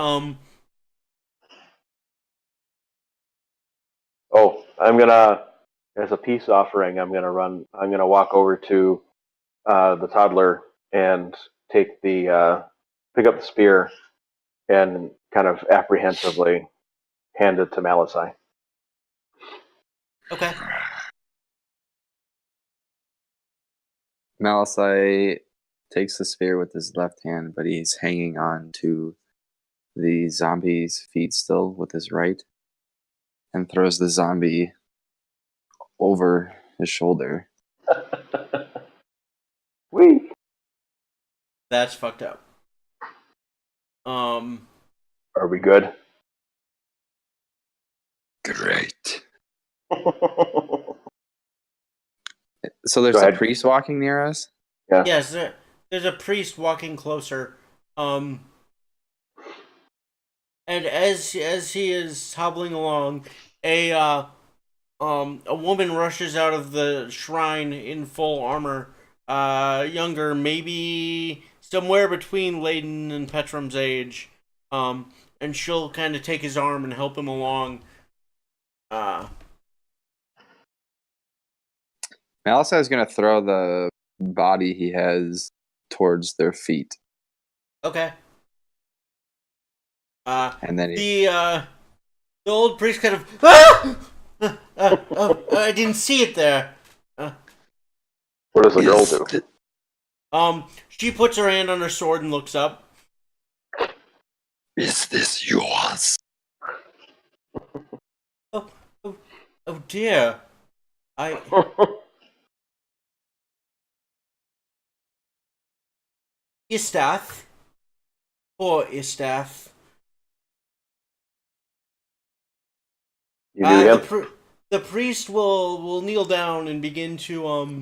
Oh, as a peace offering, I'm gonna walk over to the toddler and take pick up the spear and kind of apprehensively hand it to Malachai.
okay.
Malasai takes the spear with his left hand, but he's hanging on to the zombie's feet still with his right and throws the zombie over his shoulder.
Wee.
That's fucked up.
Are we good?
Great.
So there's
Go
a
ahead.
priest walking near us?
Yeah.
yes, there's a priest walking closer. Um, and as he is hobbling along, a woman rushes out of the shrine in full armor. Younger, maybe somewhere between Layden and Petrum's age. And she'll kind of take his arm and help him along. Uh,
Malasai is going to throw the body he has towards their feet.
okay.
And then
The old priest kind of I didn't see it there.
What does the girl
Is,
do?
th-
She puts her hand on her sword and looks up.
is this yours?
Oh, oh, oh dear. I Istath. Poor Istath.
You knew him?
The priest will kneel down and begin to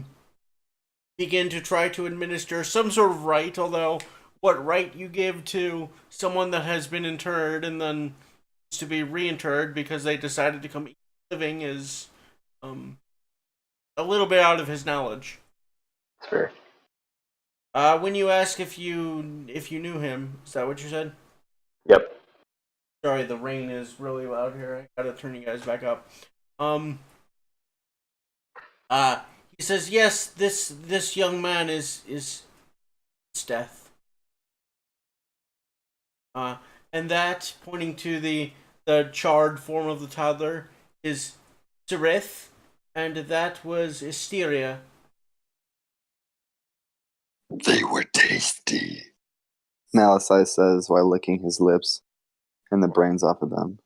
try to administer some sort of rite, although what rite you give to someone that has been interred and then to be reinterred because they decided to come living is a little bit out of his knowledge.
It's fair.
When you ask if you knew him, is that what you said?
Yep.
Sorry, the rain is really loud here. I gotta turn you guys back up. Um. He says yes. This young man is death. And that, pointing to the charred form of the toddler, is Serith, and that was Hysteria.
They were tasty.
Malasai says while licking his lips and the brains off of them.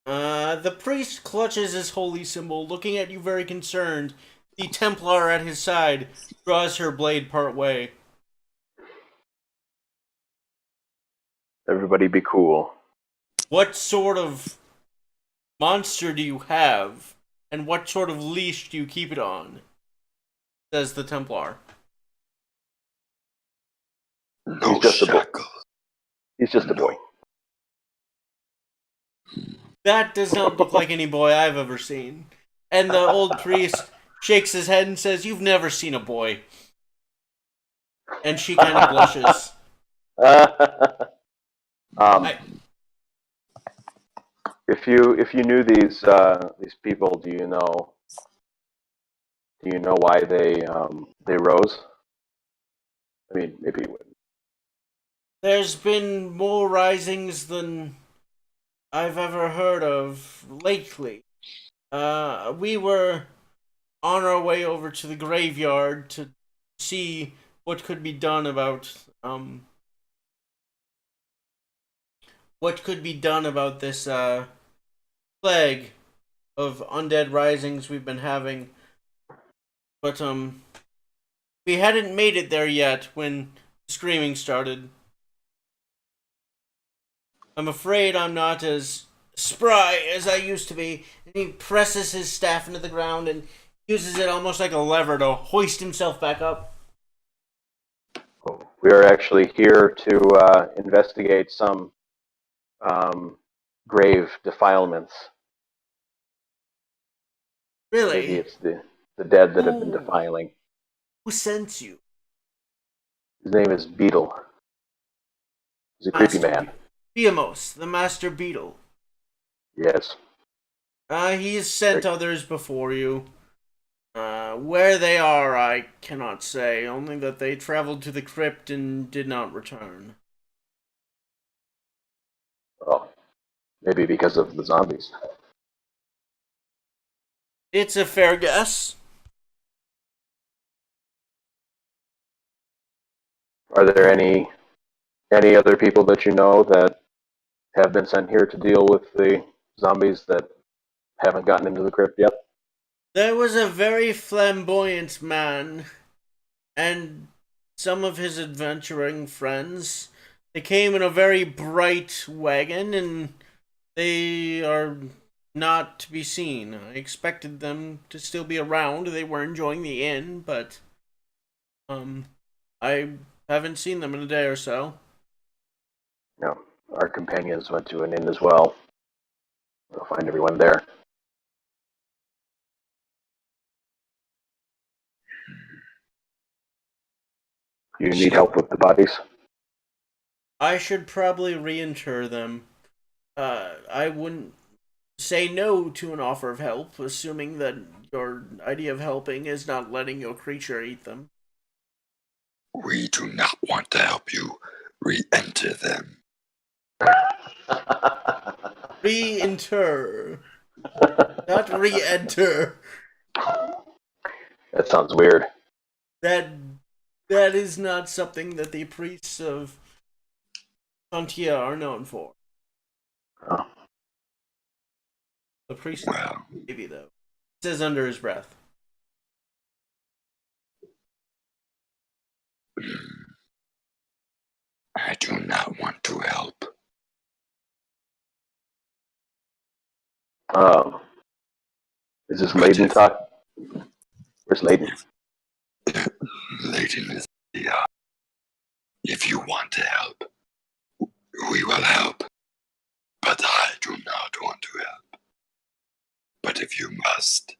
The priest clutches his holy symbol, looking at you very concerned. The Templar at his side draws her blade part way.
Everybody be cool.
What sort of monster do you have? And what sort of leash do you keep it on? Says the Templar.
No
He's just a boy.
shackles.
He's just a boy.
That does not look like any boy I've ever seen. And the old priest shakes his head and says, "You've never seen a boy." And she kind of blushes. I,
If you knew these people, do you know why they rose? I mean, maybe he wouldn't.
There's been more risings than I've ever heard of lately. We were on our way over to the graveyard to see what could be done about this plague of undead risings we've been having. But we hadn't made it there yet when the screaming started. I'm afraid I'm not as spry as I used to be. And he presses his staff into the ground and uses it almost like a lever to hoist himself back up.
We are actually here to investigate some grave defilements.
Really?
Maybe it's the dead that have been defiling.
Who sent you?
His name is Beetle. He's a creepy man.
Beamos, the Master Beetle.
Yes.
He's sent others before you. Where they are, I cannot say. Only that they traveled to the crypt and did not return.
Oh, maybe because of the zombies.
It's a fair guess.
Are there any other people that you know that have been sent here to deal with the zombies that haven't gotten into the crypt yet?
There was a very flamboyant man and some of his adventuring friends. They came in a very bright wagon and they are not to be seen. I expected them to still be around. They were enjoying the inn, but I haven't seen them in a day or so.
No. Our companions went to an inn as well. We'll find everyone there. Do you need help with the bodies?
I should probably reinter them. I wouldn't say no to an offer of help, assuming that your idea of helping is not letting your creature eat them.
We do not want to help you re-enter them.
Reinter, not re-enter.
That sounds weird.
That is not something that the priests of Santia are known for.
Oh.
The priest,
Well,
maybe though, says under his breath.
I do not want to help.
Is this Layden talk? Where's Layden?
Lady Lydia, if you want to help, we will help. But I do not want to help. But if you must,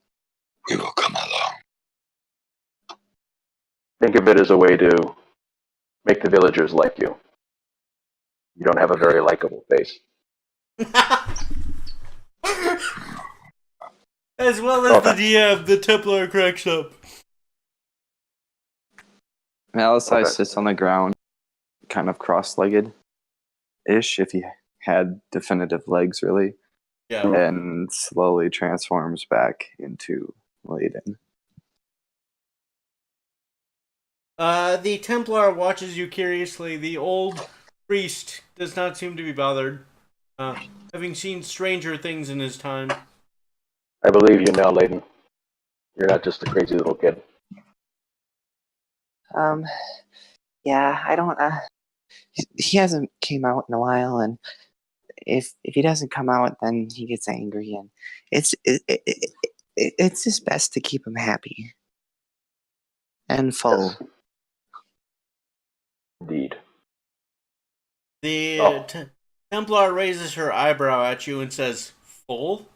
we will come along.
Think of it as a way to make the villagers like you. You don't have a very likable face.
As well as the DM, the Templar cracks up.
Malasai sits on the ground, kind of cross-legged-ish, if he had definitive legs, really.
Yeah.
And slowly transforms back into Layden.
The Templar watches you curiously. The old priest does not seem to be bothered, having seen stranger things in his time.
I believe you now, Layden. You're not just a crazy little kid.
Yeah, I don't. He hasn't came out in a while, and if he doesn't come out, then he gets angry, and it's just best to keep him happy and full.
Yes. Indeed.
The Templar raises her eyebrow at you and says, "Full?"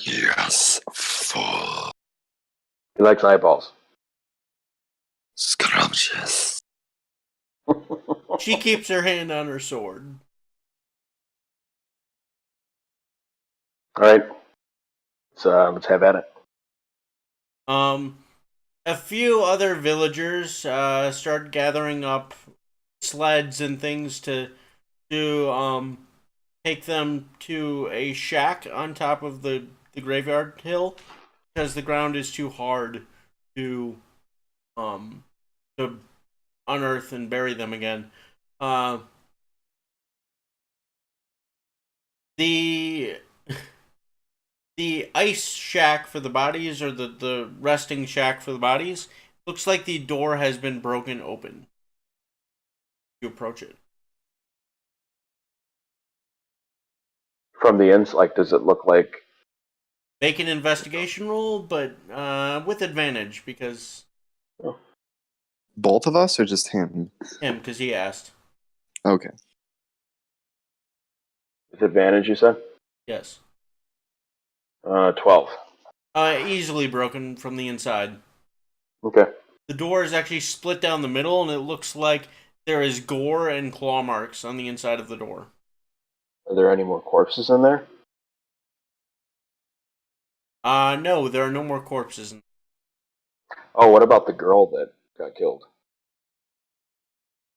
Yes, full.
He likes eyeballs.
Scrumptious.
She keeps her hand on her sword.
All right. So let's have at it.
a few other villagers start gathering up sleds and things to take them to a shack on top of the graveyard hill because the ground is too hard to um to unearth and bury them again. Uh, the the ice shack for the bodies, or the resting shack for the bodies, looks like the door has been broken open. You approach it.
From the ends, like, does it look like?
Make an investigation roll, but with advantage because
Both of us or just him?
him, because he asked.
Okay.
With advantage, you said?
Yes.
12.
Easily broken from the inside.
Okay.
The door is actually split down the middle, and it looks like there is gore and claw marks on the inside of the door.
Are there any more corpses in there?
No, there are no more corpses.
Oh, what about the girl that got killed?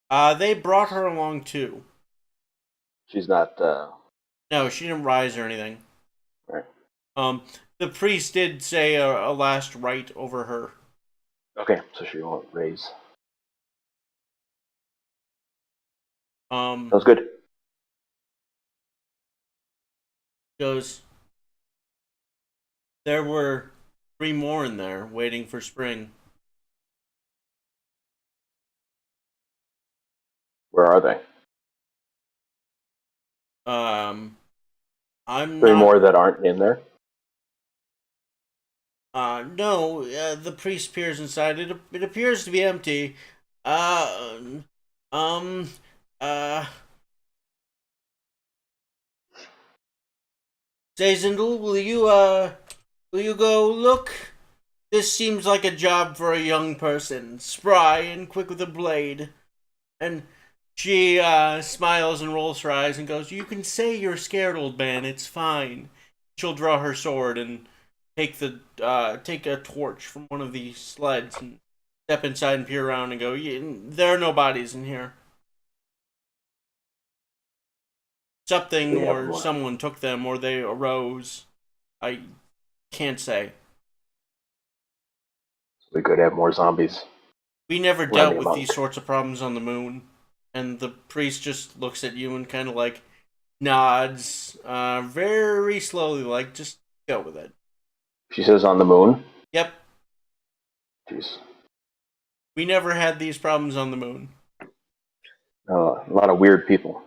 They brought her along too.
She's not.
No, she didn't rise or anything.
Right.
The priest did say a last rite over her.
Okay, so she won't raise. Sounds good.
Goes. There were 3 more in there waiting for spring.
Where are they?
I'm
3
not.
more that aren't in there?
No. The priest peers inside. It appears to be empty. Uh, um, uh. Zazindel, will you go look? This seems like a job for a young person, spry and quick with a blade. And she smiles and rolls her eyes and goes, "You can say you're scared, old man. It's fine." She'll draw her sword and take a torch from one of the sleds and step inside and peer around and go, "Yeah, there are no bodies in here. Something
We have
or
more.
someone took them or they arose. I can't say.
We could have more zombies
We never dealt
running
with
amok.
these sorts of problems on the moon." And the priest just looks at you and kind of like nods very slowly, like, just go with it.
She says on the moon.
Yep,
Jeez.
we never had these problems on the moon.
A lot of weird people.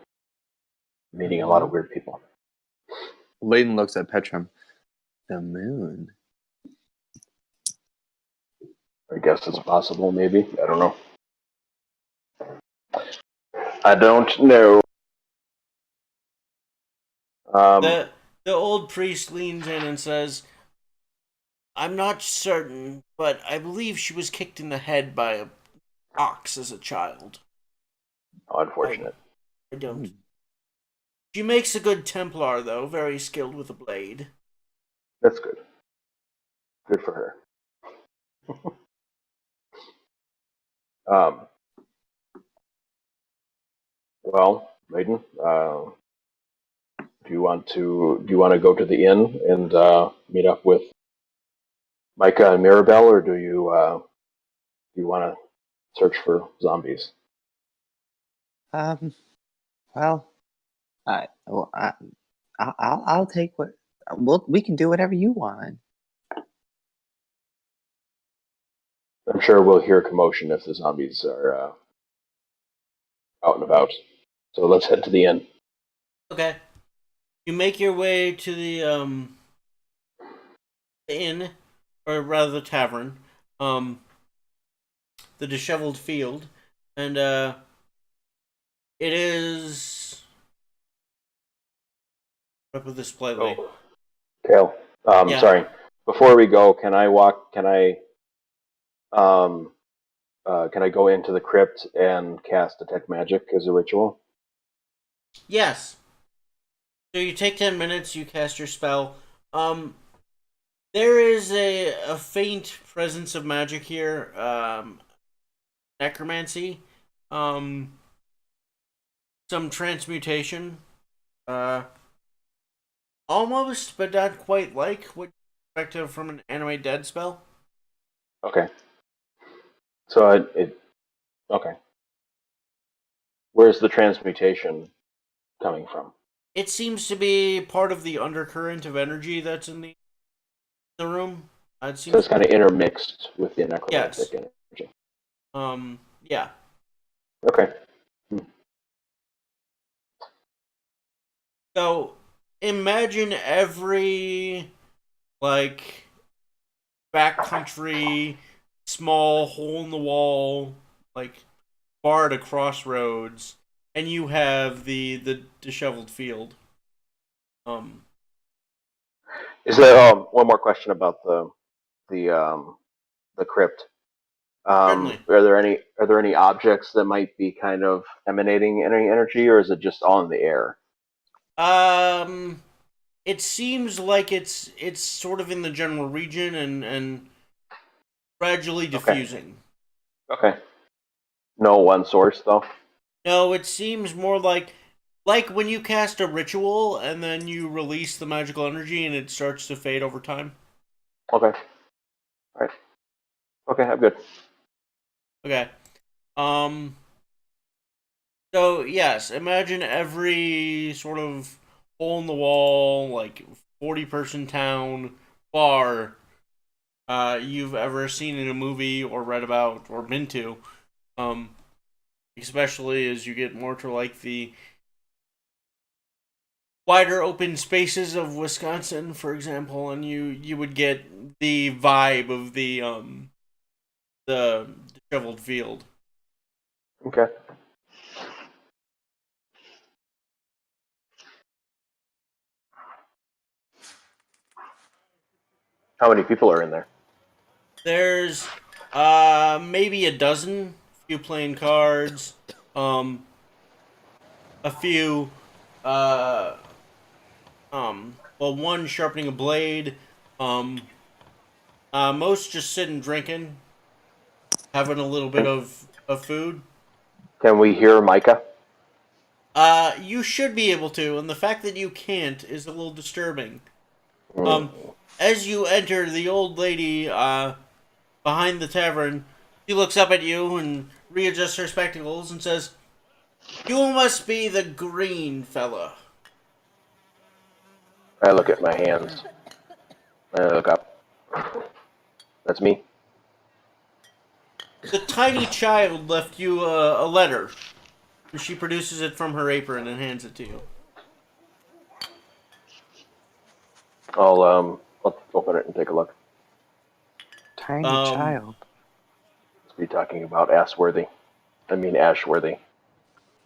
Meeting a lot of weird people.
Layden looks at Petrum. The moon.
I guess it's possible, maybe. I don't know. I don't know.
The old priest leans in and says, "I'm not certain, but I believe she was kicked in the head by a ox as a child.
Unfortunate.
I don't. She makes a good Templar, though, very skilled with a blade."
That's good. Good for her. um, well, Maiden, do you want to go to the inn and meet up with Micah and Mirabelle, or do you want to search for zombies?
Well, I'll take what. We can do whatever you want.
I'm sure we'll hear commotion if the zombies are out and about. So let's head to the inn.
Okay. You make your way to the inn, or rather the tavern, the disheveled field, and it is. How do I put this politely?
Oh, Kale.
Yeah.
Sorry. Before we go, can I walk? Um, can I go into the crypt and cast detect magic as a ritual?
Yes. So you take 10 minutes. You cast your spell. There is a faint presence of magic here. Necromancy. Um, some transmutation. Uh, almost, but not quite like what you expect from an animate dead spell.
Okay. So okay. Where's the transmutation coming from?
It seems to be part of the undercurrent of energy that's in the room. It
So
seems.
it's kind of intermixed with the
Yes.
necromantic energy.
Yeah.
Okay. Hmm.
So imagine every like backcountry, small hole in the wall, like bar at a crossroads, and you have the disheveled field. Um,
Is there one more question about the the crypt?
Certainly.
Are there any objects that might be kind of emanating any energy, or is it just all in the air?
Um, it seems like it's sort of in the general region and gradually
Okay.
diffusing.
Okay. No one source though.
No, it seems more like when you cast a ritual and then you release the magical energy and it starts to fade over time.
Okay. All right. Okay, I'm good.
Okay. Um. So yes, imagine every sort of hole in the wall, like 40-person town bar you've ever seen in a movie or read about or been to. Um, especially as you get more to like the wider open spaces of Wisconsin, for example, and you would get the vibe of the disheveled field.
Okay. How many people are in there?
There's maybe a dozen, few playing cards, um a few uh well, one sharpening a blade, um most just sitting drinking, having a little bit
Can,
of food.
can we hear Micah?
You should be able to, and the fact that you can't is a little disturbing.
Mm.
Um, as you enter, the old lady behind the tavern, she looks up at you and readjusts her spectacles and says, "You must be the green fella."
I look at my hands. I look up. That's me.
The tiny child left you a letter. She produces it from her apron and hands it to you.
I'll open it and take a look.
Tiny
Um,
child.
Let's be talking about Ashworthy. I mean Ashworthy.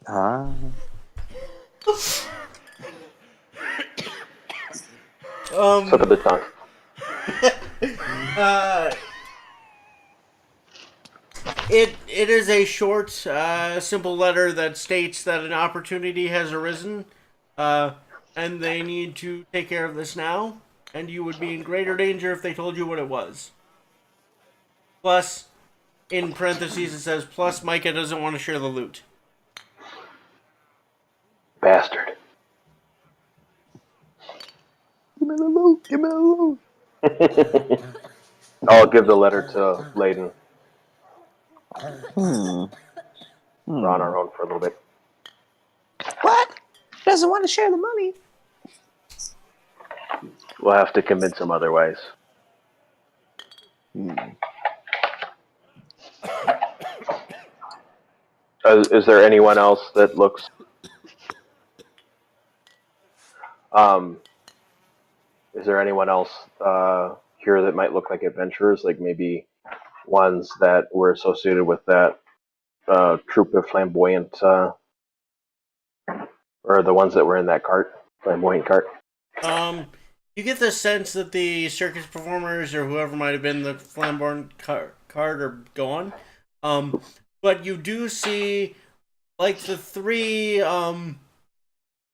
Ah.
Slip of the tongue.
uh, it is a short, simple letter that states that an opportunity has arisen, uh, and they need to take care of this now, and you would be in greater danger if they told you what it was. Plus, in parentheses, it says, plus Micah doesn't want to share the loot.
Bastard.
Give me the loot. Give me the loot.
I'll give the letter to Layden.
Hmm.
We're on our own for a little bit.
What? Doesn't want to share the money.
We'll have to convince him otherwise. Is there anyone else that looks? Um, is there anyone else here that might look like adventurers? Like maybe ones that were associated with that troop of flamboyant, or the ones that were in that cart, flamboyant cart.
You get the sense that the circus performers or whoever might have been the flamboyant card are gone. Um, but you do see like the three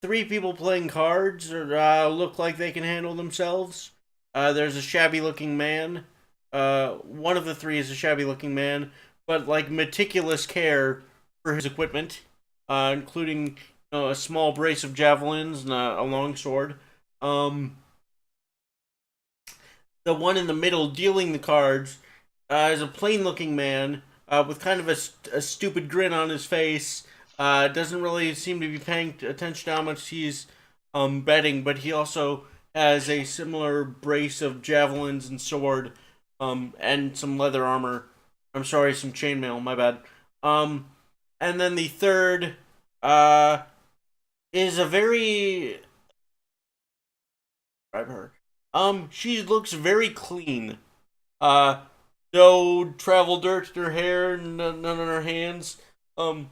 people playing cards look like they can handle themselves. There's a shabby-looking man. One of the three is a shabby-looking man, but like meticulous care for his equipment, including a small brace of javelins and a long sword. Um, the one in the middle dealing the cards is a plain-looking man with kind of a stupid grin on his face. Doesn't really seem to be paying attention to how much he's betting, but he also has a similar brace of javelins and sword, and some leather armor. I'm sorry, some chainmail. My bad. Um, and then the third uh, is a very describe her. She looks very clean. Uh, no travel dirt in her hair, none on her hands. Um,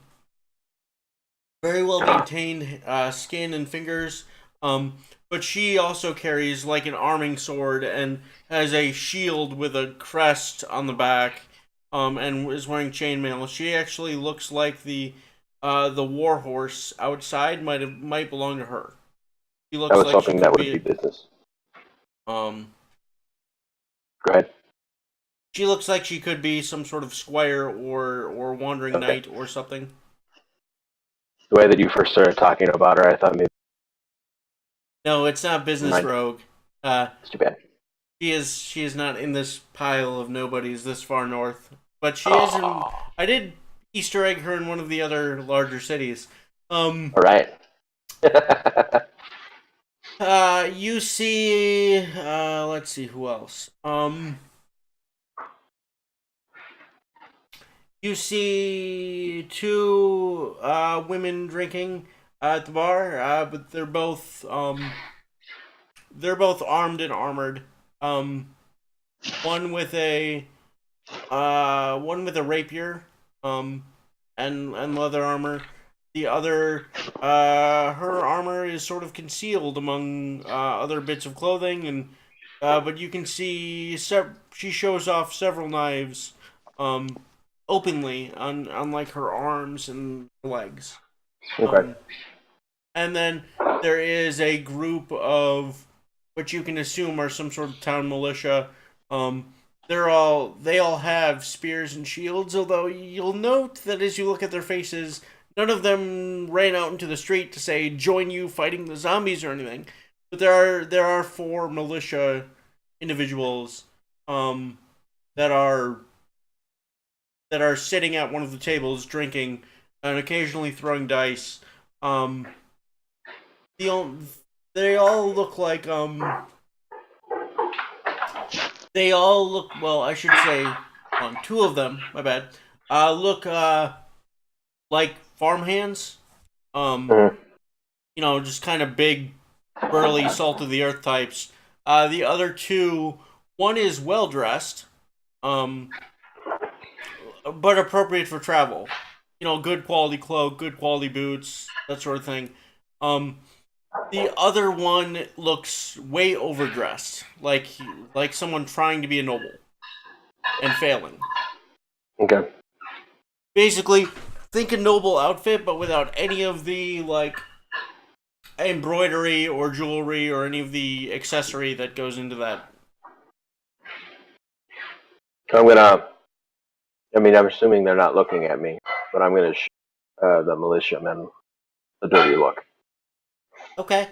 very well maintained skin and fingers. But she also carries like an arming sword and has a shield with a crest on the back. And is wearing chainmail. She actually looks like the war horse outside might belong to her. She
I
looks
was
like she
hoping that
could
would be
be
business.
um
Go ahead.
she looks like she could be some sort of squire or wandering
Okay.
knight or something.
The way that you first started talking about her, I thought maybe.
No, it's not
Never
business
mind.
rogue. Uh,
It's too bad.
she is not in this pile of nobodies this far north, but she is in.
Oh,
I did Easter egg her in one of the other larger cities.
all right.
You see. Let's see who else. You see two women drinking at the bar, but they're both armed and armored. Um, one with a one with a rapier, um, and leather armor. The other, her armor is sort of concealed among other bits of clothing, and but you can see she shows off several knives, um, openly on like her arms and legs.
Okay.
Um, and then there is a group of what you can assume are some sort of town militia. Um, they all have spears and shields, although you'll note that as you look at their faces, none of them ran out into the street to say join you fighting the zombies or anything. But there are four militia individuals um, that are sitting at one of the tables drinking and occasionally throwing dice. Um, the they all look like they all look well. I should say, on two of them. My bad. Look like farmhands. Um,
Mhm.
just kind of big, burly, salt of the earth types. The other two, one is well dressed, um, but appropriate for travel. Good quality cloak, good quality boots, that sort of thing. Um, The other one looks way overdressed, like someone trying to be a noble and failing.
Okay.
Basically, think a noble outfit, but without any of the like embroidery or jewelry or any of the accessory that goes into that.
I'm gonna. I mean, I'm assuming they're not looking at me, but I'm gonna show the militiamen a dirty look.
Okay.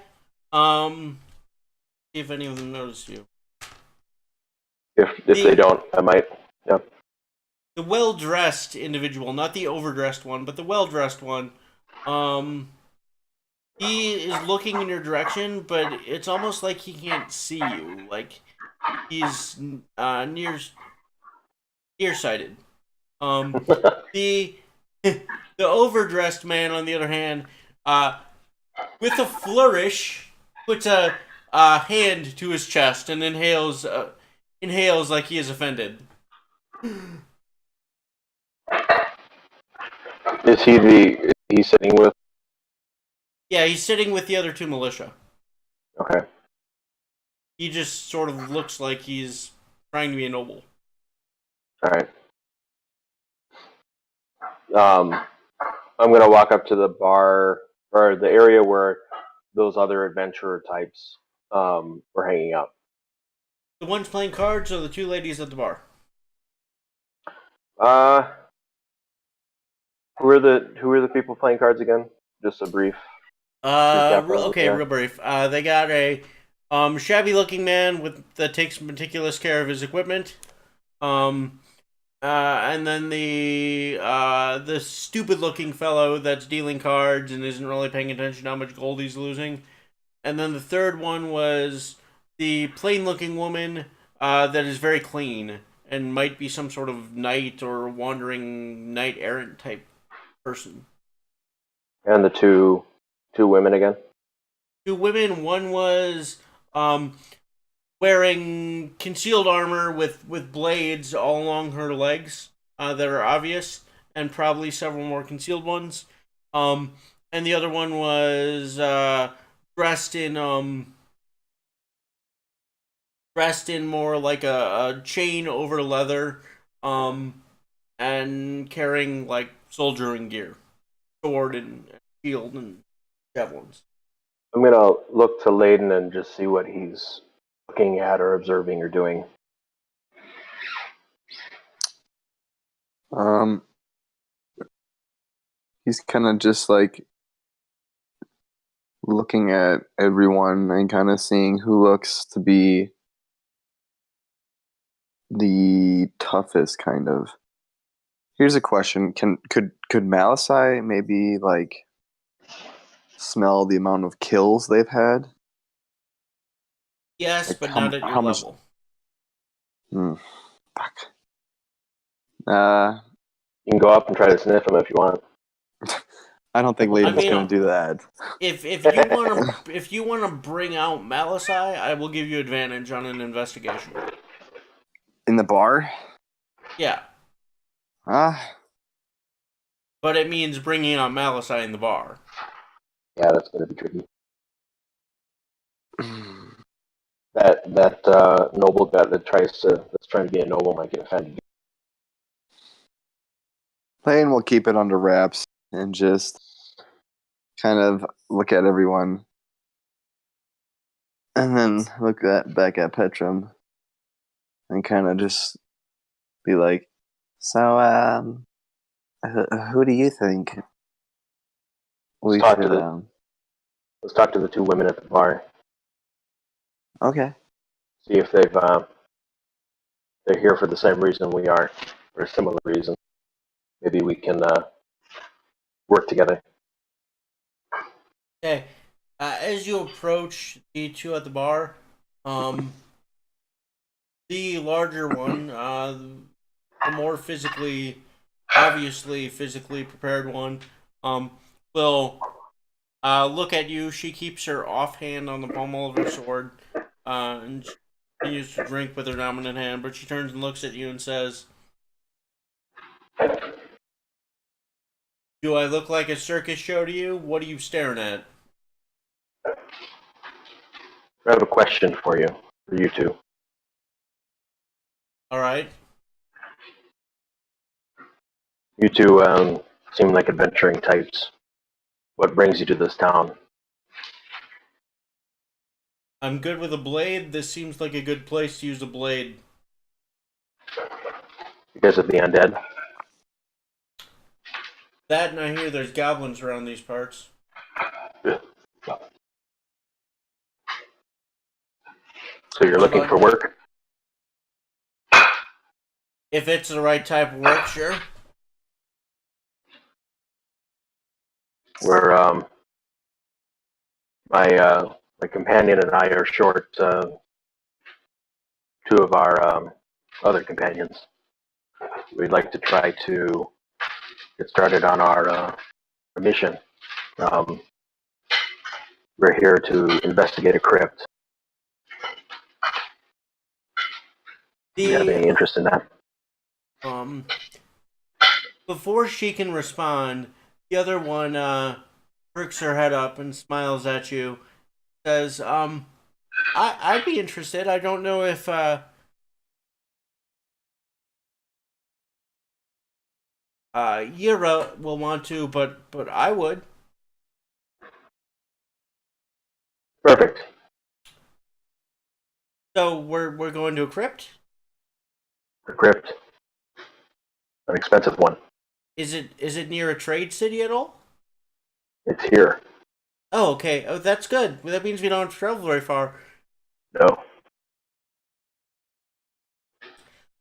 See if any of them notice you.
If they
The
don't, I might. Yeah.
the well dressed individual, not the overdressed one, but the well dressed one. Um, he is looking in your direction, but it's almost like he can't see you. Like he's nearsighted. The the overdressed man, on the other hand, uh, with a flourish, puts a hand to his chest and inhales like he is offended.
Is he the? Is he sitting with?
Yeah, he's sitting with the other two militia.
Okay.
He just sort of looks like he's trying to be a noble.
All right. I'm gonna walk up to the bar or the area where those other adventurer types were hanging out.
The ones playing cards or the two ladies at the bar?
Uh, who are the people playing cards again? Just a brief recap on
Okay,
yeah.
real brief. They got a shabby-looking man that takes meticulous care of his equipment. Um, and then the stupid-looking fellow that's dealing cards and isn't really paying attention to how much gold he's losing. And then the third one was the plain-looking woman that is very clean and might be some sort of knight or wandering knight errant type person.
And the two women again.
Two women. One was um, wearing concealed armor with blades all along her legs that are obvious, and probably several more concealed ones. Um, and the other one was dressed in dressed in more like a chain over leather, um, and carrying like soldiering gear, sword and shield and javelins.
I'm gonna look to Layden and just see what he's looking at or observing or doing.
Um, he's kind of just like looking at everyone and kind of seeing who looks to be the toughest kind of. Here's a question. Could Malasai maybe like smell the amount of kills they've had?
Yes,
Like
but not at your
how much
level.
fuck. Uh
You can go up and try to sniff him if you want.
I don't think
I
Layden's
mean,
gonna do that.
if you wanna bring out Malasai, I will give you advantage on an investigation.
In the bar?
Yeah,
Ah,
but it means bringing out Malasai in the bar.
Yeah, that's gonna be tricky. That noble guy that's trying to be a noble might get offended.
Layden will keep it under wraps and just kind of look at everyone and then back at Petrum and kind of just be like, so, who do you think
Let's
we
talk to
should,
let's talk to the two women at the bar.
okay.
See if they're here for the same reason we are, or a similar reason. Maybe we can work together.
Okay, as you approach the two at the bar, um, the larger one, the more obviously physically prepared one, um, will look at you. She keeps her offhand on the pommel of her sword, and she continues to drink with her dominant hand. But she turns and looks at you and says, "Do I look like a circus show to you? What are you staring at?"
I have a question for you two.
All right.
You two seem like adventuring types. What brings you to this town?
I'm good with a blade. This seems like a good place to use a blade.
Because of the undead?
That and I hear there's goblins around these parts.
So you're
What
looking
about
for
you?
work?
If it's the right type of work, sure.
We're my companion and I are short two of our other companions. We'd like to try to get started on our mission. Um, we're here to investigate a crypt. Do you have
The
any interest in that?
um before she can respond, the other one perks her head up and smiles at you. Says, I'd be interested. I don't know if Yira will want to, but I would.
Perfect.
So we're going to a crypt.
The crypt, an expensive one.
Is it near a trade city at all?
It's here.
Oh, okay. Oh, that's good. Well, that means we don't have to travel very far.
No.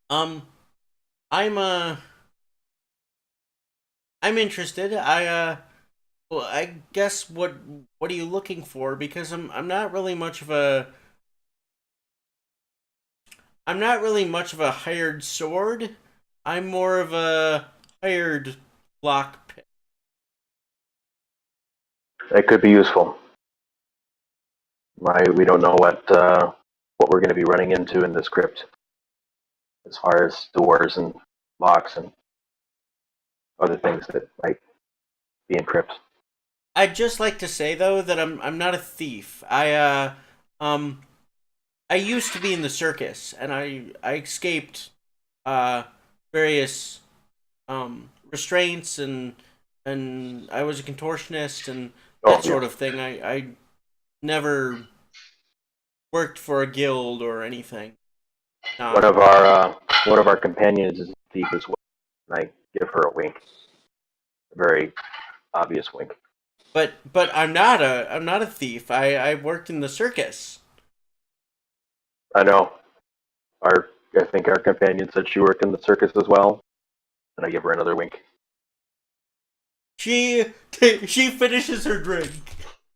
Um, I'm I'm interested. Well, I guess what are you looking for? Because I'm not really much of a I'm not really much of a hired sword. I'm more of a hired lockpick.
It could be useful. We don't know what we're going to be running into in this crypt, as far as doors and locks and other things that might be in crypts.
I'd just like to say though that I'm not a thief. Um I used to be in the circus and I escaped uh various restraints and I was a contortionist and
Oh
that
yeah.
sort of thing. I never worked for a guild or anything.
One
Nah.
of our companions is a thief as well, and I give her a wink, a very obvious wink.
But I'm not a thief. I worked in the circus.
I know. I think our companion said she worked in the circus as well, and I give her another wink.
She she finishes her drink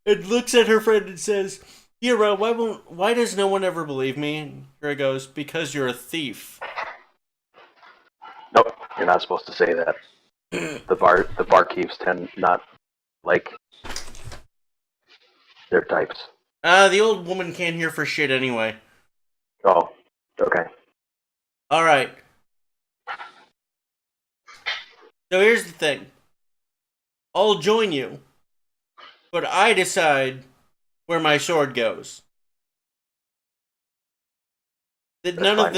and looks at her friend and says, "Hero, why does no one ever believe me?" And here goes, "Because you're a thief."
Nope, you're not supposed to say that. The barkeeps tend not like their types.
The old woman can't hear for shit anyway.
Oh, okay.
All right. So here's the thing. I'll join you, but I decide where my sword goes. That
That's fine.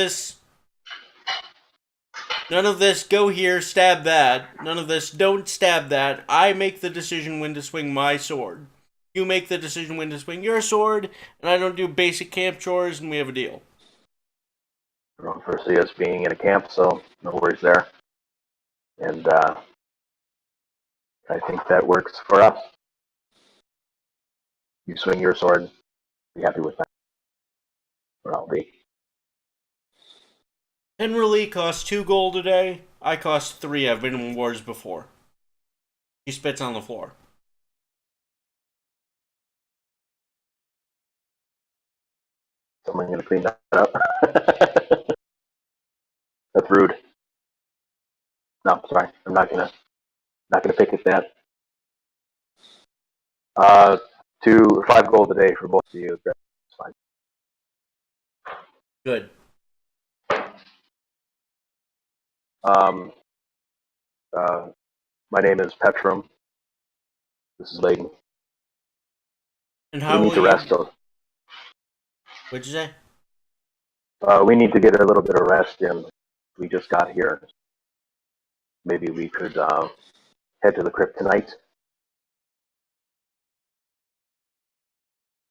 none of this go here, stab that. None of this don't stab that. I make the decision when to swing my sword. You make the decision when to swing your sword, and I don't do basic camp chores, and we have a deal.
I don't foresee us being in a camp, so no worries there. And I think that works for us. You swing your sword, be happy with that, or I'll be.
Henry costs 2 gold a day. I cost 3. I've been in wars before. He spits on the floor.
Someone gonna clean that up. That's rude. No, sorry, I'm not gonna pick at that. Uh, 5 gold a day for both of you. That's fine.
Good.
Um, uh, my name is Petrum. This is Layden.
And
We
how
need
will
to
you?
rest.
What'd you say?
We need to get a little bit of rest in. We just got here. Maybe we could head to the crypt tonight.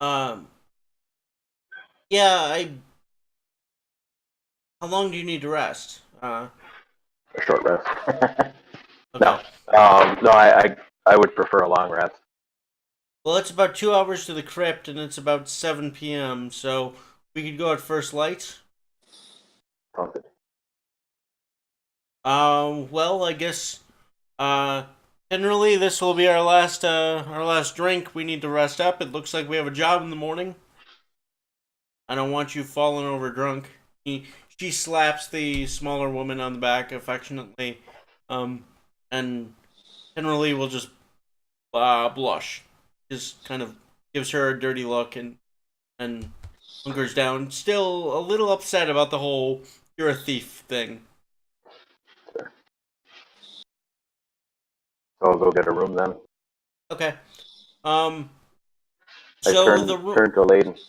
Um. Yeah. How long do you need to rest?
A short rest. No,
Okay.
no. I would prefer a long rest.
Well, it's about 2 hours to the crypt, and it's about 7 p.m. So we could go at first light.
Sounds good.
Well, I guess. Generally, this will be our last drink. We need to rest up. It looks like we have a job in the morning. I don't want you falling over drunk. She slaps the smaller woman on the back affectionately, um, and generally will just blush. Just kind of gives her a dirty look and hunkers down. Still a little upset about the whole "you're a thief" thing.
Sure. So I'll go get a room then.
Okay. Um.
I
So the room.
turn to Layden.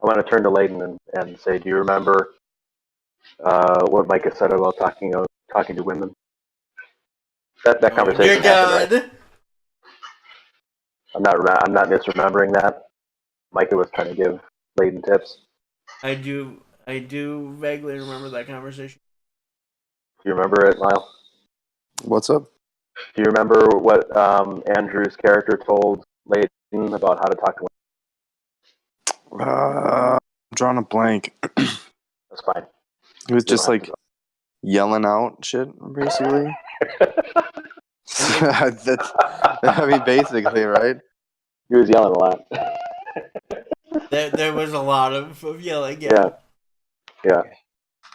I want to turn to Layden and say, do you remember what Micah said about talking to women? That
Oh dear
conversation happened, right?
God.
I'm not misremembering that. Micah was trying to give Layden tips.
I do vaguely remember that conversation.
Do you remember it, Lyle?
What's up?
Do you remember what Andrew's character told Layton about how to talk to women?
I'm drawing a blank.
That's fine.
He was
You don't
just
have
like yelling out shit, basically. That's, I mean, basically, right?
He was yelling a lot.
There was a lot of yelling.
Yeah, yeah.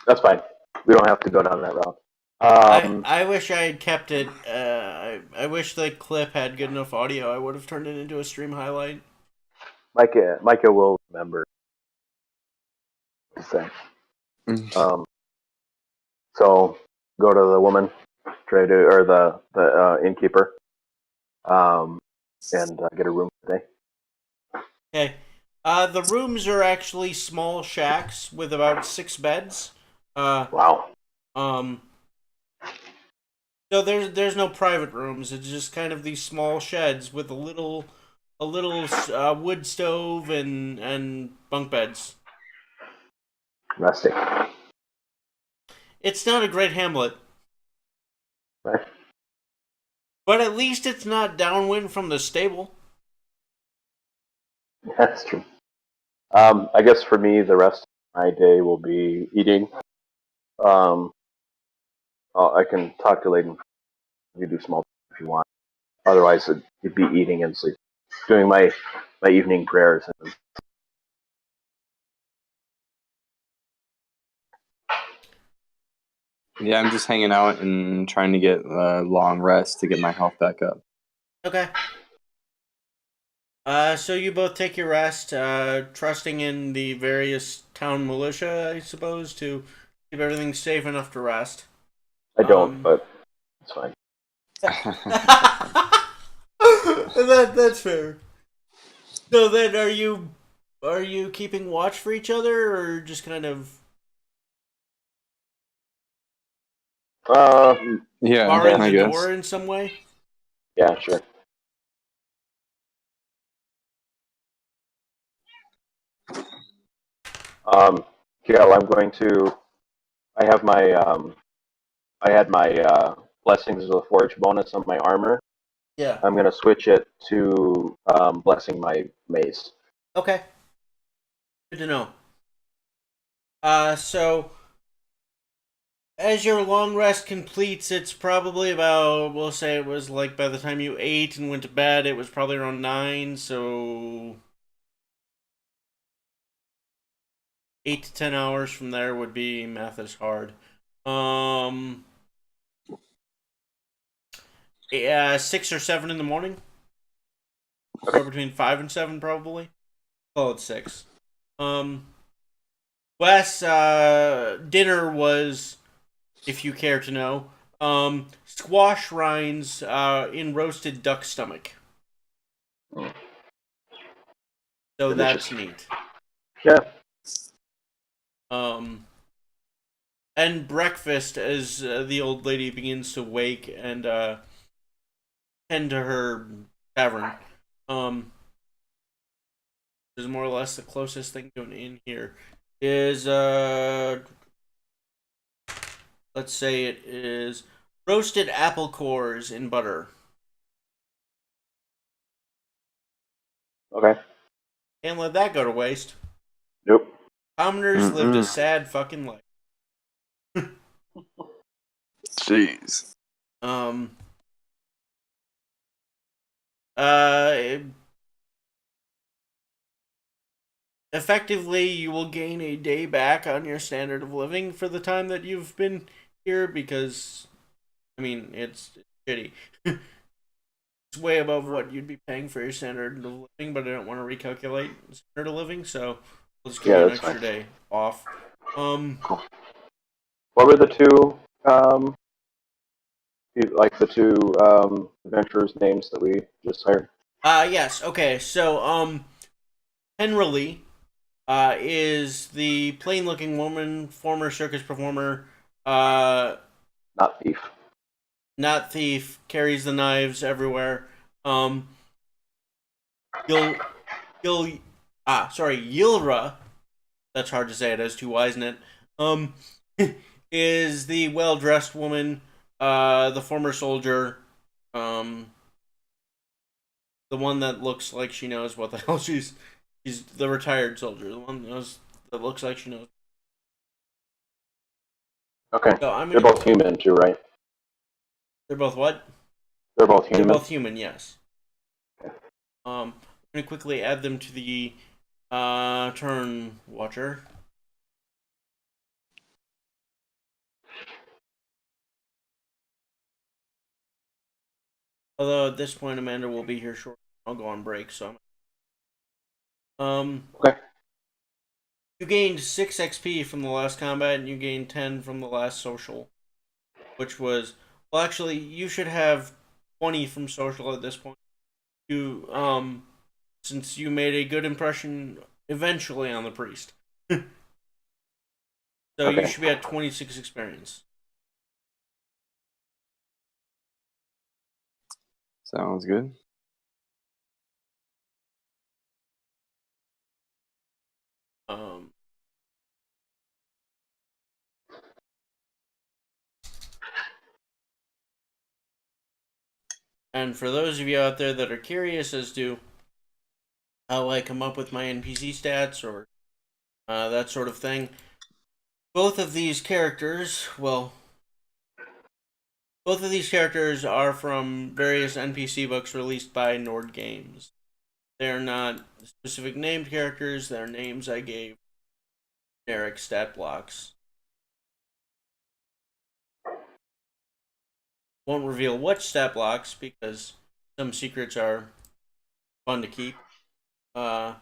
That's fine. We don't have to go down that route.
I wish I had kept it. I wish the clip had good enough audio. I would have turned it into a stream highlight.
Micah will remember to say. So go to the woman, or the innkeeper, and get a room today.
Okay. The rooms are actually small shacks with about 6 beds.
Wow.
Um. So there's no private rooms. It's just kind of these small sheds with a little wood stove and bunk beds.
Rustic.
It's not a great hamlet,
Right.
but at least it's not downwind from the stable.
That's true. I guess for me, the rest of my day will be eating. Um, I can talk to Layden. You do small if you want. Otherwise, it'd be eating and sleep. Doing my evening prayers.
Yeah, I'm just hanging out and trying to get a long rest to get my health back up.
Okay. So you both take your rest, trusting in the various town militia, I suppose, to keep everything safe enough to rest.
I don't, but it's fine.
That's fair. So then, are you keeping watch for each other, or just kind of
Uh,
Yeah,
barring
I
the
guess.
door in some way?
yeah, sure. Kiel, I'm going to. I have my. I had my blessings of the forge bonus on my armor.
Yeah.
I'm going to switch it to blessing my mace.
Okay. Good to know. So as your long rest completes, it's probably about, we'll say it was like by the time you ate and went to bed, it was probably around 9, so 8 to 10 hours from there would be, math is hard. Yeah, 6 or 7 in the morning. Or between 5 and 7 probably. Call it 6. Wes, dinner was, if you care to know, squash rinds in roasted duck stomach. So
Delicious.
that's neat.
Yeah.
And breakfast as the old lady begins to wake and tend to her tavern. Is more or less the closest thing to an inn here. Is let's say it is roasted apple cores in butter.
Okay.
Can't let that go to waste.
Nope.
Commoners lived a sad fucking life.
Jeez.
Uh, Effectively, you will gain a day back on your standard of living for the time that you've been here because, I mean, it's shitty. It's way above what you'd be paying for your standard of living, but I don't want to recalculate standard of living, so we'll just give you an
that's
extra
fine.
day off.
What were the two, the two adventurers' names that we just hired?
Yes, okay, so, Henry is the plain-looking woman, former circus performer,
Not thief.
not thief, carries the knives everywhere. You'll, Yilra That's hard to say. It has two Y's in it. Um, is the well-dressed woman, the former soldier, um, the one that looks like she knows what the hell she's the retired soldier, the one that looks like she knows.
Okay.
So I'm
They're
gonna.
both human too, right?
They're both what?
They're both
They're
human.
both human. Yes. I'm gonna quickly add them to the turn watcher. Although at this point Amanda will be here shortly. I'll go on break. So
Okay.
you gained 6 XP from the last combat, and you gained 10 from the last social, which was well. Actually, you should have 20 from social at this point. You since you made a good impression eventually on the priest, so you
Okay.
should be at 26 experience.
Sounds good.
Um, and for those of you out there that are curious as to how I come up with my NPC stats or that sort of thing, both of these characters, well, both of these characters are from various NPC books released by Nord Games. They're not specific named characters, they're names I gave generic stat blocks. Won't reveal what stat blocks because some secrets are fun to keep. Uh,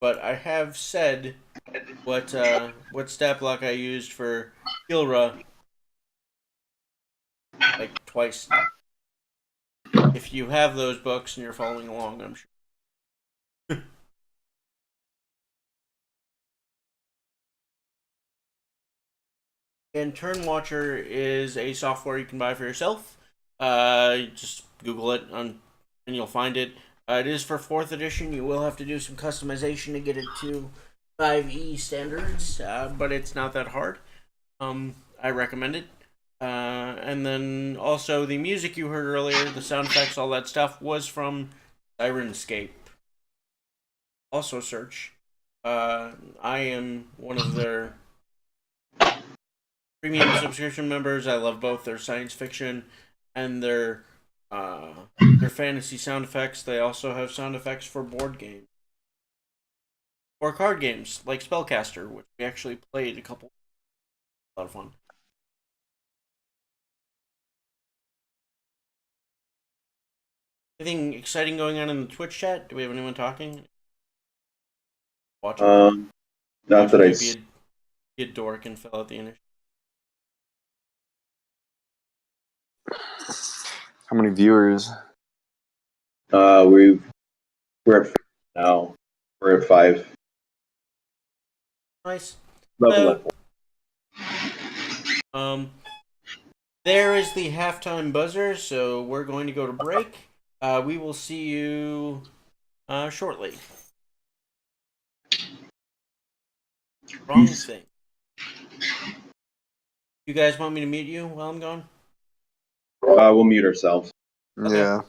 but I have said what stat block I used for Gilra like twice now. If you have those books and you're following along, I'm sure. And Turn Watcher is a software you can buy for yourself. Just Google it and you'll find it. It is for 4th edition. You will have to do some customization to get it to 5e standards, but it's not that hard. I recommend it. And then also the music you heard earlier, the sound effects, all that stuff was from Sirenscape. Also search. I am one of their premium subscription members. I love both their science fiction and uh, their fantasy sound effects. They also have sound effects for board games or card games like Spellcaster, which we actually played a couple. A lot of fun. Anything exciting going on in the Twitch chat? Do we have anyone talking? Watching?
Not that
Watching
I.
you be a dork and fill out the initiative.
How many viewers?
We're at now. We're at 5.
Nice.
Level
So,
up.
there is the halftime buzzer, so we're going to go to break. We will see you shortly. Wrong thing. You guys want me to mute you while I'm gone?
We'll mute ourselves.
Okay.
Yeah.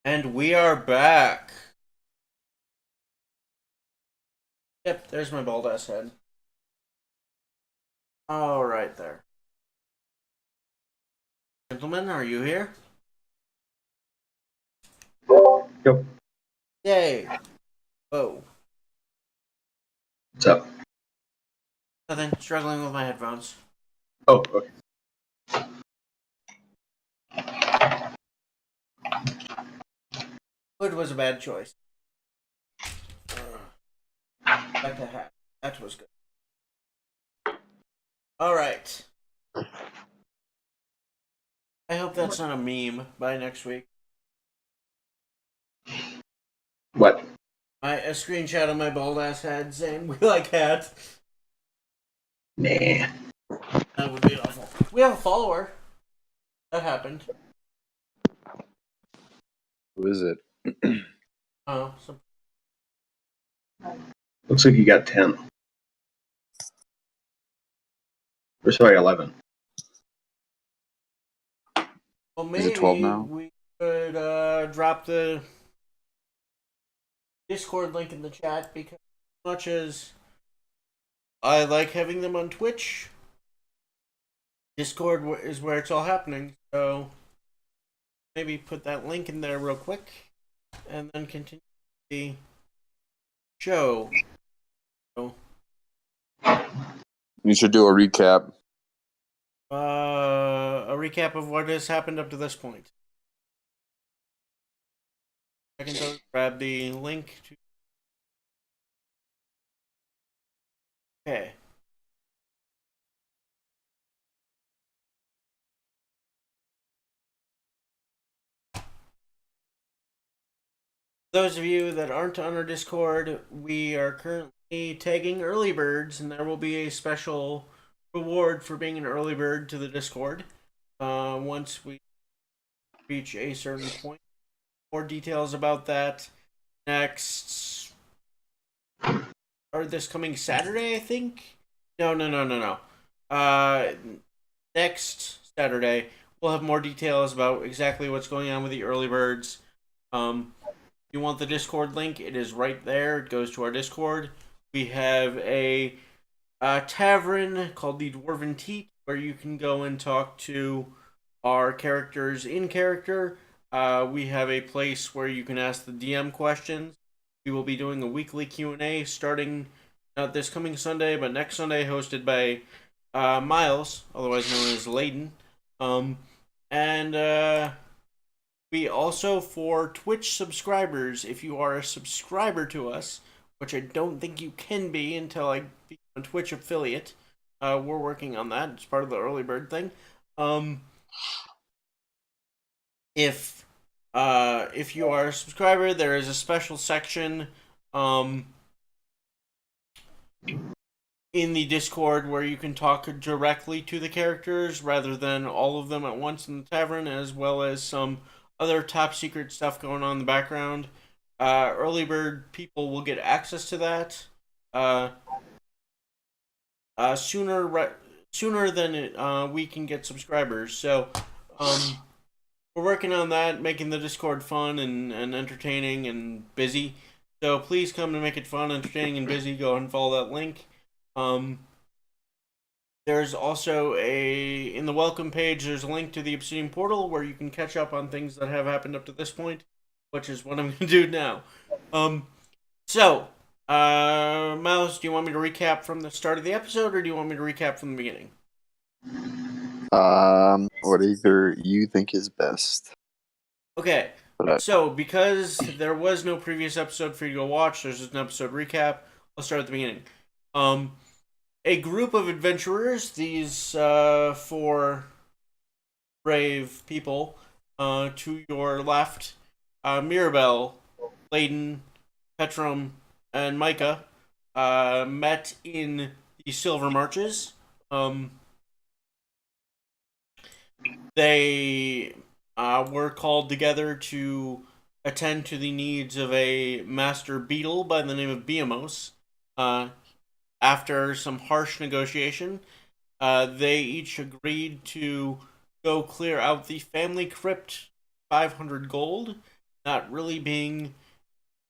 And we are back. Yep, there's my bald ass head. All right there. Gentlemen, are you here?
Yep.
Yay. Whoa.
What's up?
Nothing. Struggling with my headphones.
Oh, okay.
Hood was a bad choice. Back to hat. That was good. All right. I hope that's not a meme by next week.
What?
A screenshot of my bald ass head saying we like hats.
Nah.
That would be awful. We have a follower. That happened.
Who is it?
Oh, so
Looks like you got 10. Or sorry, 11.
well,
Is it 12
maybe
now?
we could drop the Discord link in the chat because as much as I like having them on Twitch, Discord is where it's all happening. So maybe put that link in there real quick and then continue the show. So,
You should do a recap.
a recap of what has happened up to this point. I can go grab the link to. Okay. Those of you that aren't on our Discord, we are currently tagging early birds, and there will be a special reward for being an early bird to the Discord. Once we reach a certain point, more details about that next or this coming Saturday, I think. No. Next Saturday, we'll have more details about exactly what's going on with the early birds. If you want the Discord link, it is right there. It goes to our Discord. We have a tavern called the Dwarven Teat where you can go and talk to our characters in character. We have a place where you can ask the DM questions. We will be doing a weekly Q&A starting not this coming Sunday, but next Sunday, hosted by Miles, otherwise known as Layden. And we also, for Twitch subscribers, if you are a subscriber to us, which I don't think you can be until I become a Twitch affiliate, we're working on that. It's part of the early bird thing. If you are a subscriber, there is a special section in the Discord where you can talk directly to the characters rather than all of them at once in the tavern, as well as some other top secret stuff going on in the background. Early bird people will get access to that sooner than we can get subscribers. So we're working on that, making the Discord fun and entertaining and busy. So please come and make it fun, entertaining, and busy. Go ahead and follow that link. There's also in the welcome page, there's a link to the Obsidian Portal where you can catch up on things that have happened up to this point, which is what I'm going to do now. Miles, do you want me to recap from the start of the episode, or do you want me to recap from the beginning?
Whatever you think is best.
Okay,
But
so because there was no previous episode for you to go watch, there's just an episode recap. I'll start at the beginning. A group of adventurers, these four brave people, to your left, Mirabelle, Layden, Petrum, and Micah, met in the Silver Marches. They were called together to attend to the needs of a master beetle by the name of Biamos. After some harsh negotiation, they each agreed to go clear out the family crypt, 500 gold, not really being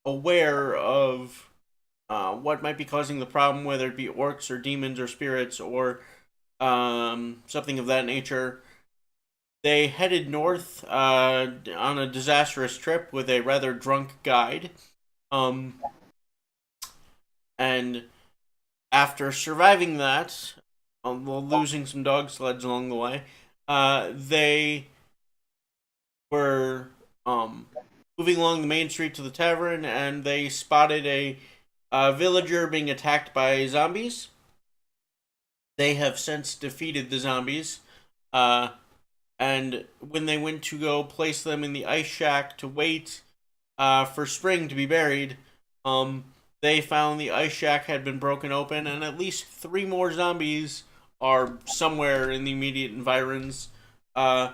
aware of what might be causing the problem, whether it be orcs or demons or spirits or something of that nature. They headed north on a disastrous trip with a rather drunk guide. Um, and after surviving that, while losing some dog sleds along the way, they were moving along the main street to the tavern, and they spotted a villager being attacked by zombies. They have since defeated the zombies, uh, and when they went to go place them in the ice shack to wait for spring to be buried, um, they found the ice shack had been broken open, and at least three more zombies are somewhere in the immediate environs. Uh,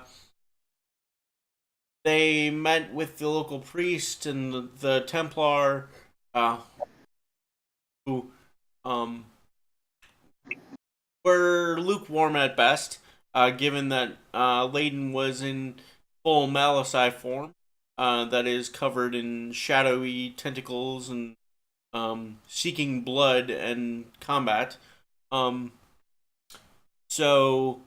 they met with the local priest and the Templar, who um, were lukewarm at best, given that Layden was in full Malachai form, that is covered in shadowy tentacles and seeking blood and combat. Um, so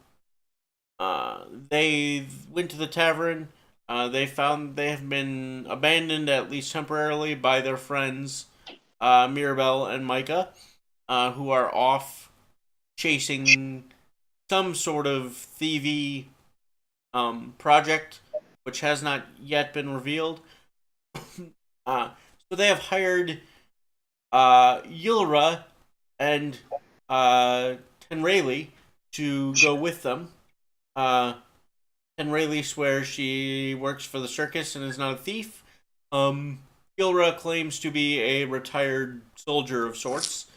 they went to the tavern. They found they have been abandoned, at least temporarily, by their friends Mirabelle and Micah, who are off chasing some sort of thievy project, which has not yet been revealed. So they have hired Yulra and Tenrayli to go with them. Uh, Tenrayli swears she works for the circus and is not a thief. Yulra claims to be a retired soldier of sorts.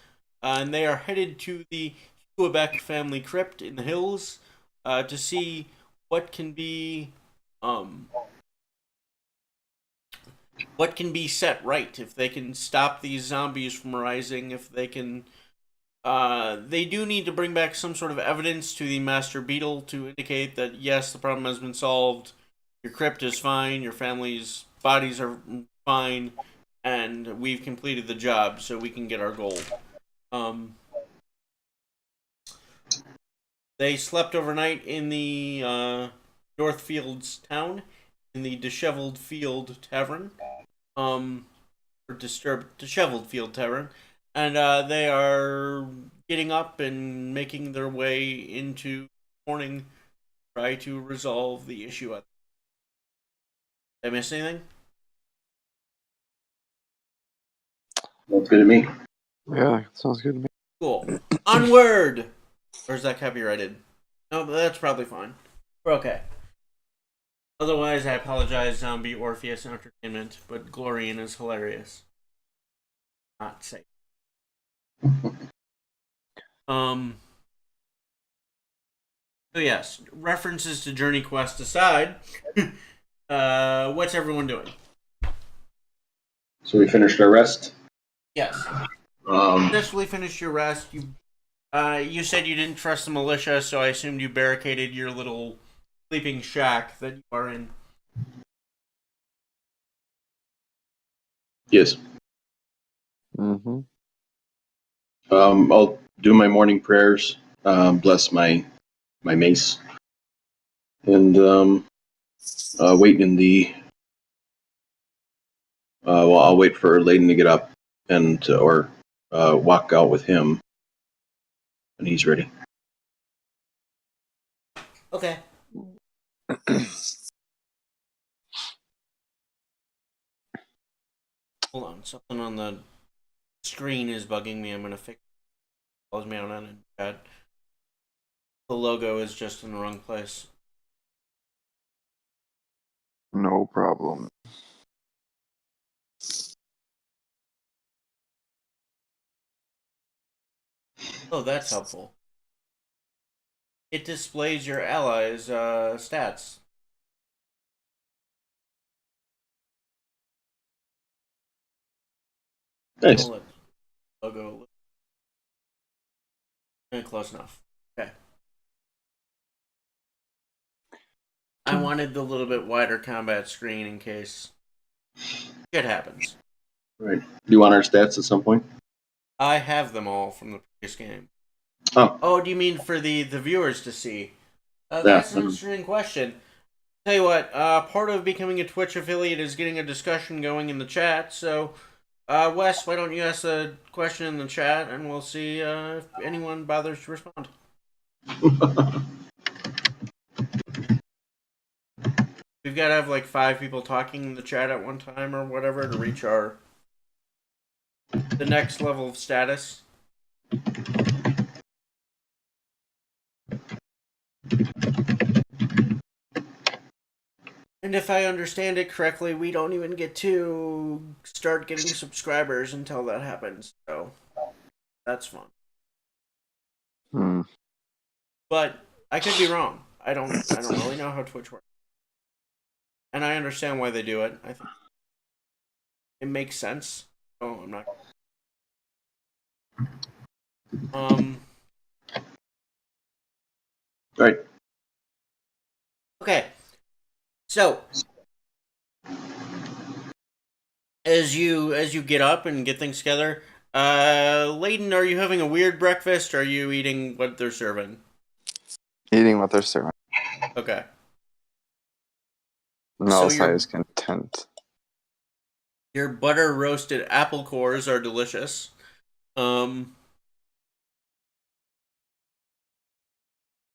And they are headed to the Huabeck family crypt in the hills to see what can be um, what can be set right, if they can stop these zombies from rising, if they can. They do need to bring back some sort of evidence to the Master Beetle to indicate that yes, the problem has been solved. Your crypt is fine. Your family's bodies are fine, and we've completed the job, so we can get our gold. Um, They slept overnight in the Northfields town, in the Disheveled Field Tavern, or Disturbed Disheveled Field Tavern, and they are getting up and making their way into morning, try to resolve the issue. Did I miss anything?
That's good to me.
Yeah, sounds good to me.
Cool. Onward. Or is that copyrighted? No, but that's probably fine. We're okay. Otherwise, I apologize, Zombie Orpheus Entertainment, but Glorian is hilarious. Not safe. Um. So yes, references to Journey Quest aside, what's everyone doing?
So we finished our rest.
Yes,
Um,
successfully finished your rest. You said you didn't trust the militia, so I assumed you barricaded your little sleeping shack that you are in.
yes.
Mm-hmm.
I'll do my morning prayers. Bless my mace, and wait in the. Well, I'll wait for Layden to get up and or walk out with him when he's ready.
Okay. Hold on, something on the screen is bugging me. I'm gonna fix it. Calls me out on it, chat. The logo is just in the wrong place.
No problem.
Oh, that's helpful. It displays your allies' stats.
Nice.
Logo. Close enough. Okay. I wanted the little bit wider combat screen in case. Shit happens.
Right. Do you want our stats at some point?
I have them all from the previous game.
Oh,
Oh, do you mean for the viewers to see?
yeah.
That's an interesting question. Tell you what, part of becoming a Twitch affiliate is getting a discussion going in the chat. So, Wes, why don't you ask a question in the chat, and we'll see if anyone bothers to respond. We've got to have like 5 people talking in the chat at one time or whatever to reach the next level of status. And if I understand it correctly, we don't even get to start getting subscribers until that happens. So that's fun.
Hmm.
But I could be wrong. I don't really know how Twitch works. And I understand why they do it. I think it makes sense. Oh, I'm not.
Right.
Okay. So as you get up and get things together, Layden, are you having a weird breakfast? Or are you eating what they're serving?
Eating what they're serving.
Okay. So
Melisai is content.
your butter roasted apple cores are delicious.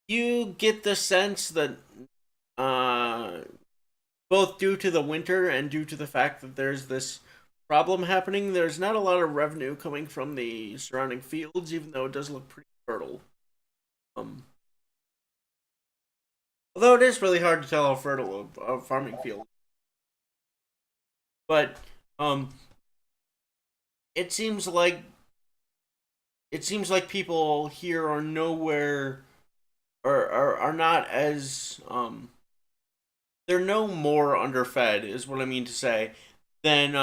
You get the sense that both due to the winter and due to the fact that there's this problem happening, there's not a lot of revenue coming from the surrounding fields, even though it does look pretty fertile. Although it is really hard to tell how fertile a farming field is. But it seems like people here are nowhere or are not as they're no more underfed is what I mean to say than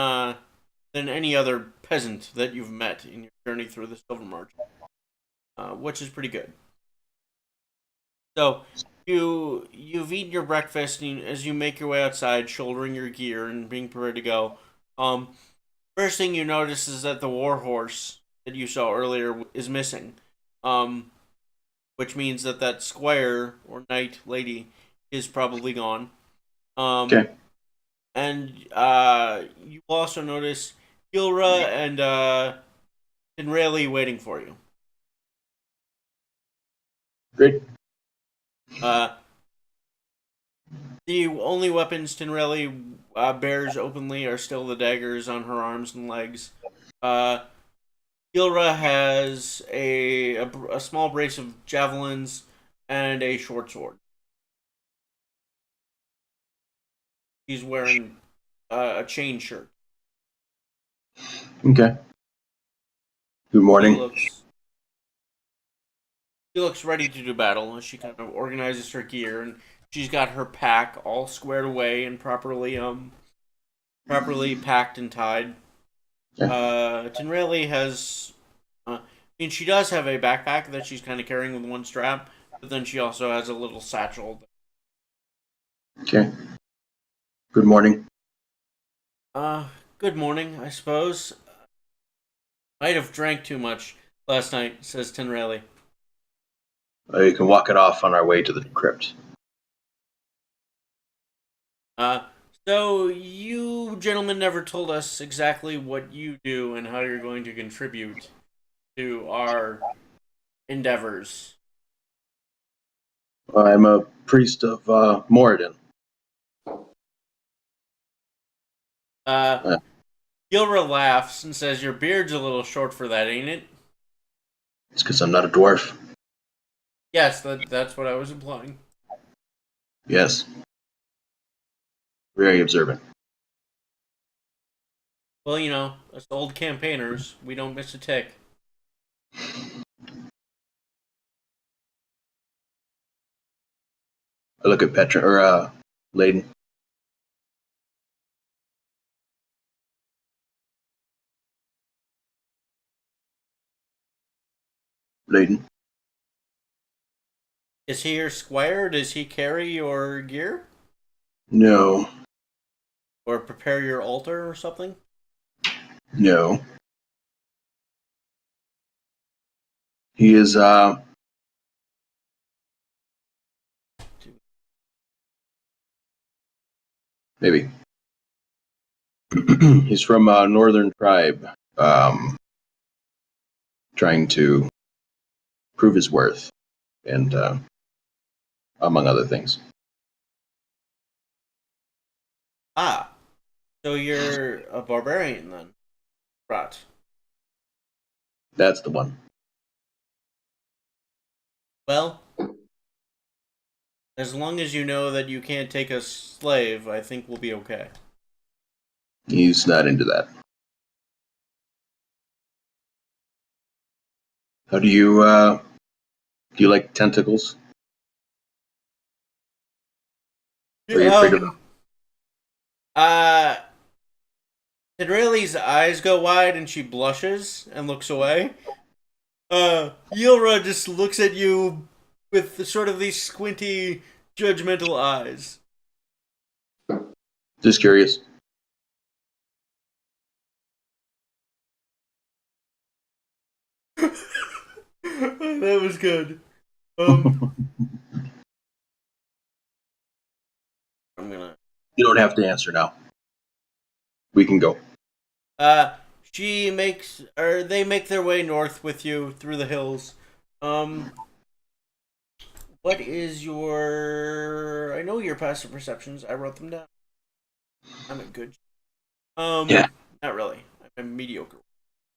any other peasant that you've met in your journey through the Silver March, which is pretty good. So you've eaten your breakfast, and as you make your way outside, shouldering your gear and being prepared to go. First thing you notice is that the war horse that you saw earlier is missing, which means that squire or knight lady is probably gone.
Okay.
And you also notice Gilra and Tinrayli waiting for you.
Great.
The only weapons Tinrayli bears openly are still the daggers on her arms and legs. Gilra has a small brace of javelins and a short sword. He's wearing a chain shirt.
Okay. Good morning.
She looks ready to do battle as she kind of organizes her gear, and she's got her pack all squared away and properly packed and tied. Tinrayli has I mean, she does have a backpack that she's kind of carrying with one strap, but then she also has a little satchel.
Okay. Good morning.
Good morning, I suppose. Might have drank too much last night, says Tinrayli.
You can walk it off on our way to the crypt.
So you gentlemen never told us exactly what you do and how you're going to contribute to our endeavors.
I'm a priest of Moradin.
Gilra laughs and says, "Your beard's a little short for that, ain't it?"
It's because I'm not a dwarf.
Yes, that's what I was implying.
Yes. Very observant.
Well, you know, us old campaigners, we don't miss a tick.
I look at Petra Layden. Layden.
Is he your squire? Does he carry your gear?
No.
or prepare your altar or something?
No. He is maybe. He's from a northern tribe, trying to prove his worth, and among other things.
Ah, so you're a barbarian then. Right.
That's the one.
Well, as long as you know that you can't take a slave, I think we'll be okay.
He's not into that. How do you like tentacles? Or are you afraid of them?
Uh, Tidreli's eyes go wide and she blushes and looks away. Yilra just looks at you with sort of these squinty, judgmental eyes.
Just curious.
That was good. I'm gonna.
You don't have to answer now. We can go.
She makes, or they make their way north with you through the hills. Um, what is your? I know your passive perceptions. I wrote them down. I'm a good.
Yeah.
Not really. I'm mediocre.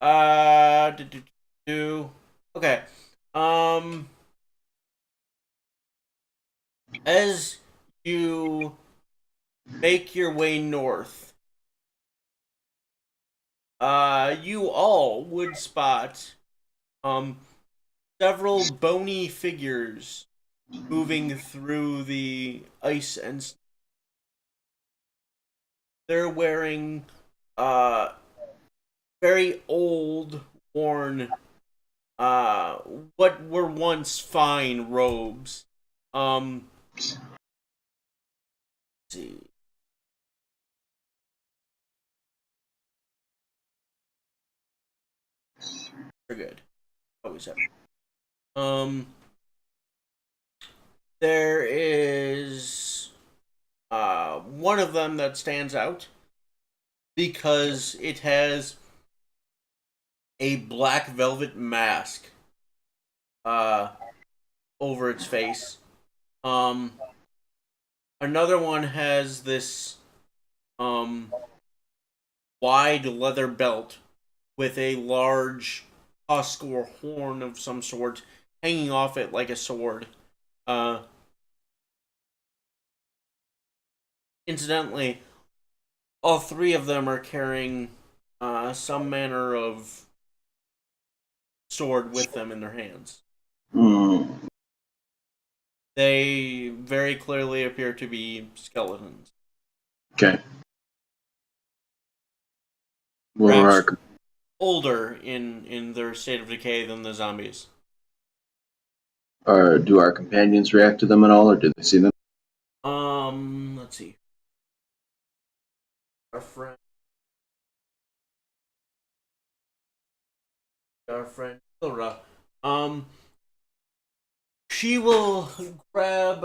Do, do, do. Okay. Um, as you make your way north, you all would spot um several bony figures moving through the ice and they're wearing uh very old, worn, uh what were once fine robes. Let's see. They're good. Always have. Um there is one of them that stands out because it has a black velvet mask uh over its face. Um Another one has this um wide leather belt with a large husk or horn of some sort hanging off it like a sword. Uh Incidentally, all three of them are carrying some manner of sword with them in their hands.
Mm,
They very clearly appear to be skeletons.
okay. What are
Perhaps
our
older in their state of decay than the zombies.
do our companions react to them at all, or do they see them?
Let's see. Our friend, Hilra. Um, she will grab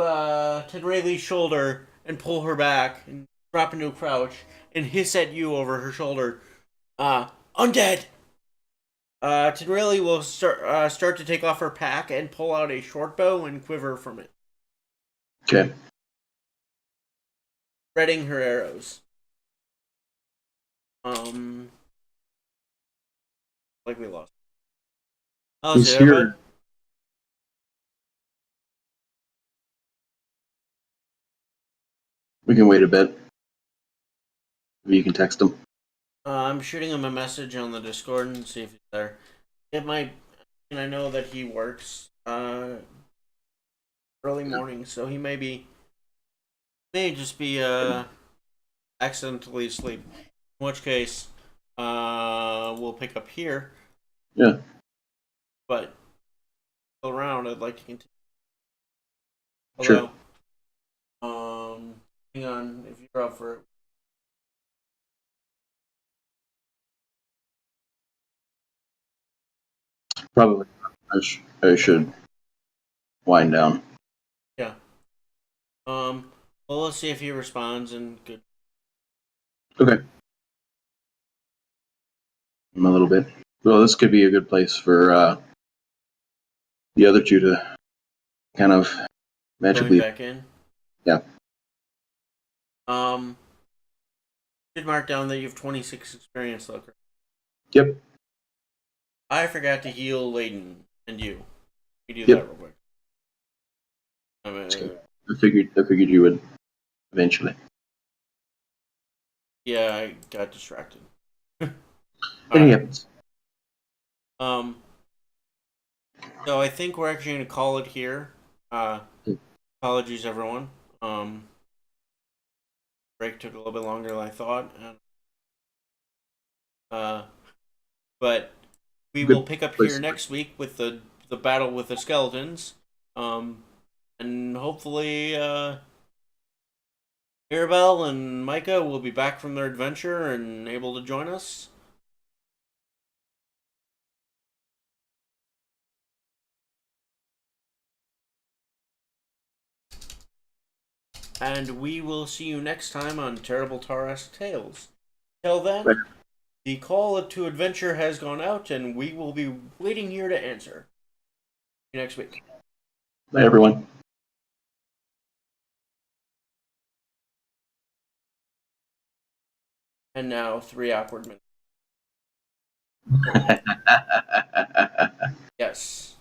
Tenrayli's shoulder and pull her back and drop into a crouch and hiss at you over her shoulder. Undead. Tenrayli will start to take off her pack and pull out a short bow and quiver from it,
Okay.
spreading her arrows. Um, like we lost. Oh,
He's
say that, bud?
here. We can wait a bit. Maybe you can text him.
I'm shooting him a message on the Discord and see if he's there. It might, and I know that he works early morning, so he may just be accidentally asleep. In which case, we'll pick up here.
Yeah.
But still around, I'd like to continue.
Sure.
Although, hang on, if you're up for it.
Probably. I should wind down.
Yeah. Well, let's see if he responds and good.
Okay. A little bit. Well, this could be a good place for the other two to kind of
Going
magically.
back in.
Yeah.
Did mark down that you have 26 experience, though. Correct?
Yep.
I forgot to heal Layden and you. We do
Yep.
that real quick.
I figured you would eventually.
Yeah, I got distracted.
It
Alright.
happens.
So I think we're actually going to call it here. Apologies, everyone. Break took a little bit longer than I thought. But we will pick up here next week with the battle with the skeletons. And hopefully, Mirabelle and Micah will be back from their adventure and able to join us. And we will see you next time on Terrible Taras Tales. Till then, the call to adventure has gone out, and we will be waiting here to answer. See you next week.
Bye, everyone.
And now, 3 awkward minutes. Yes.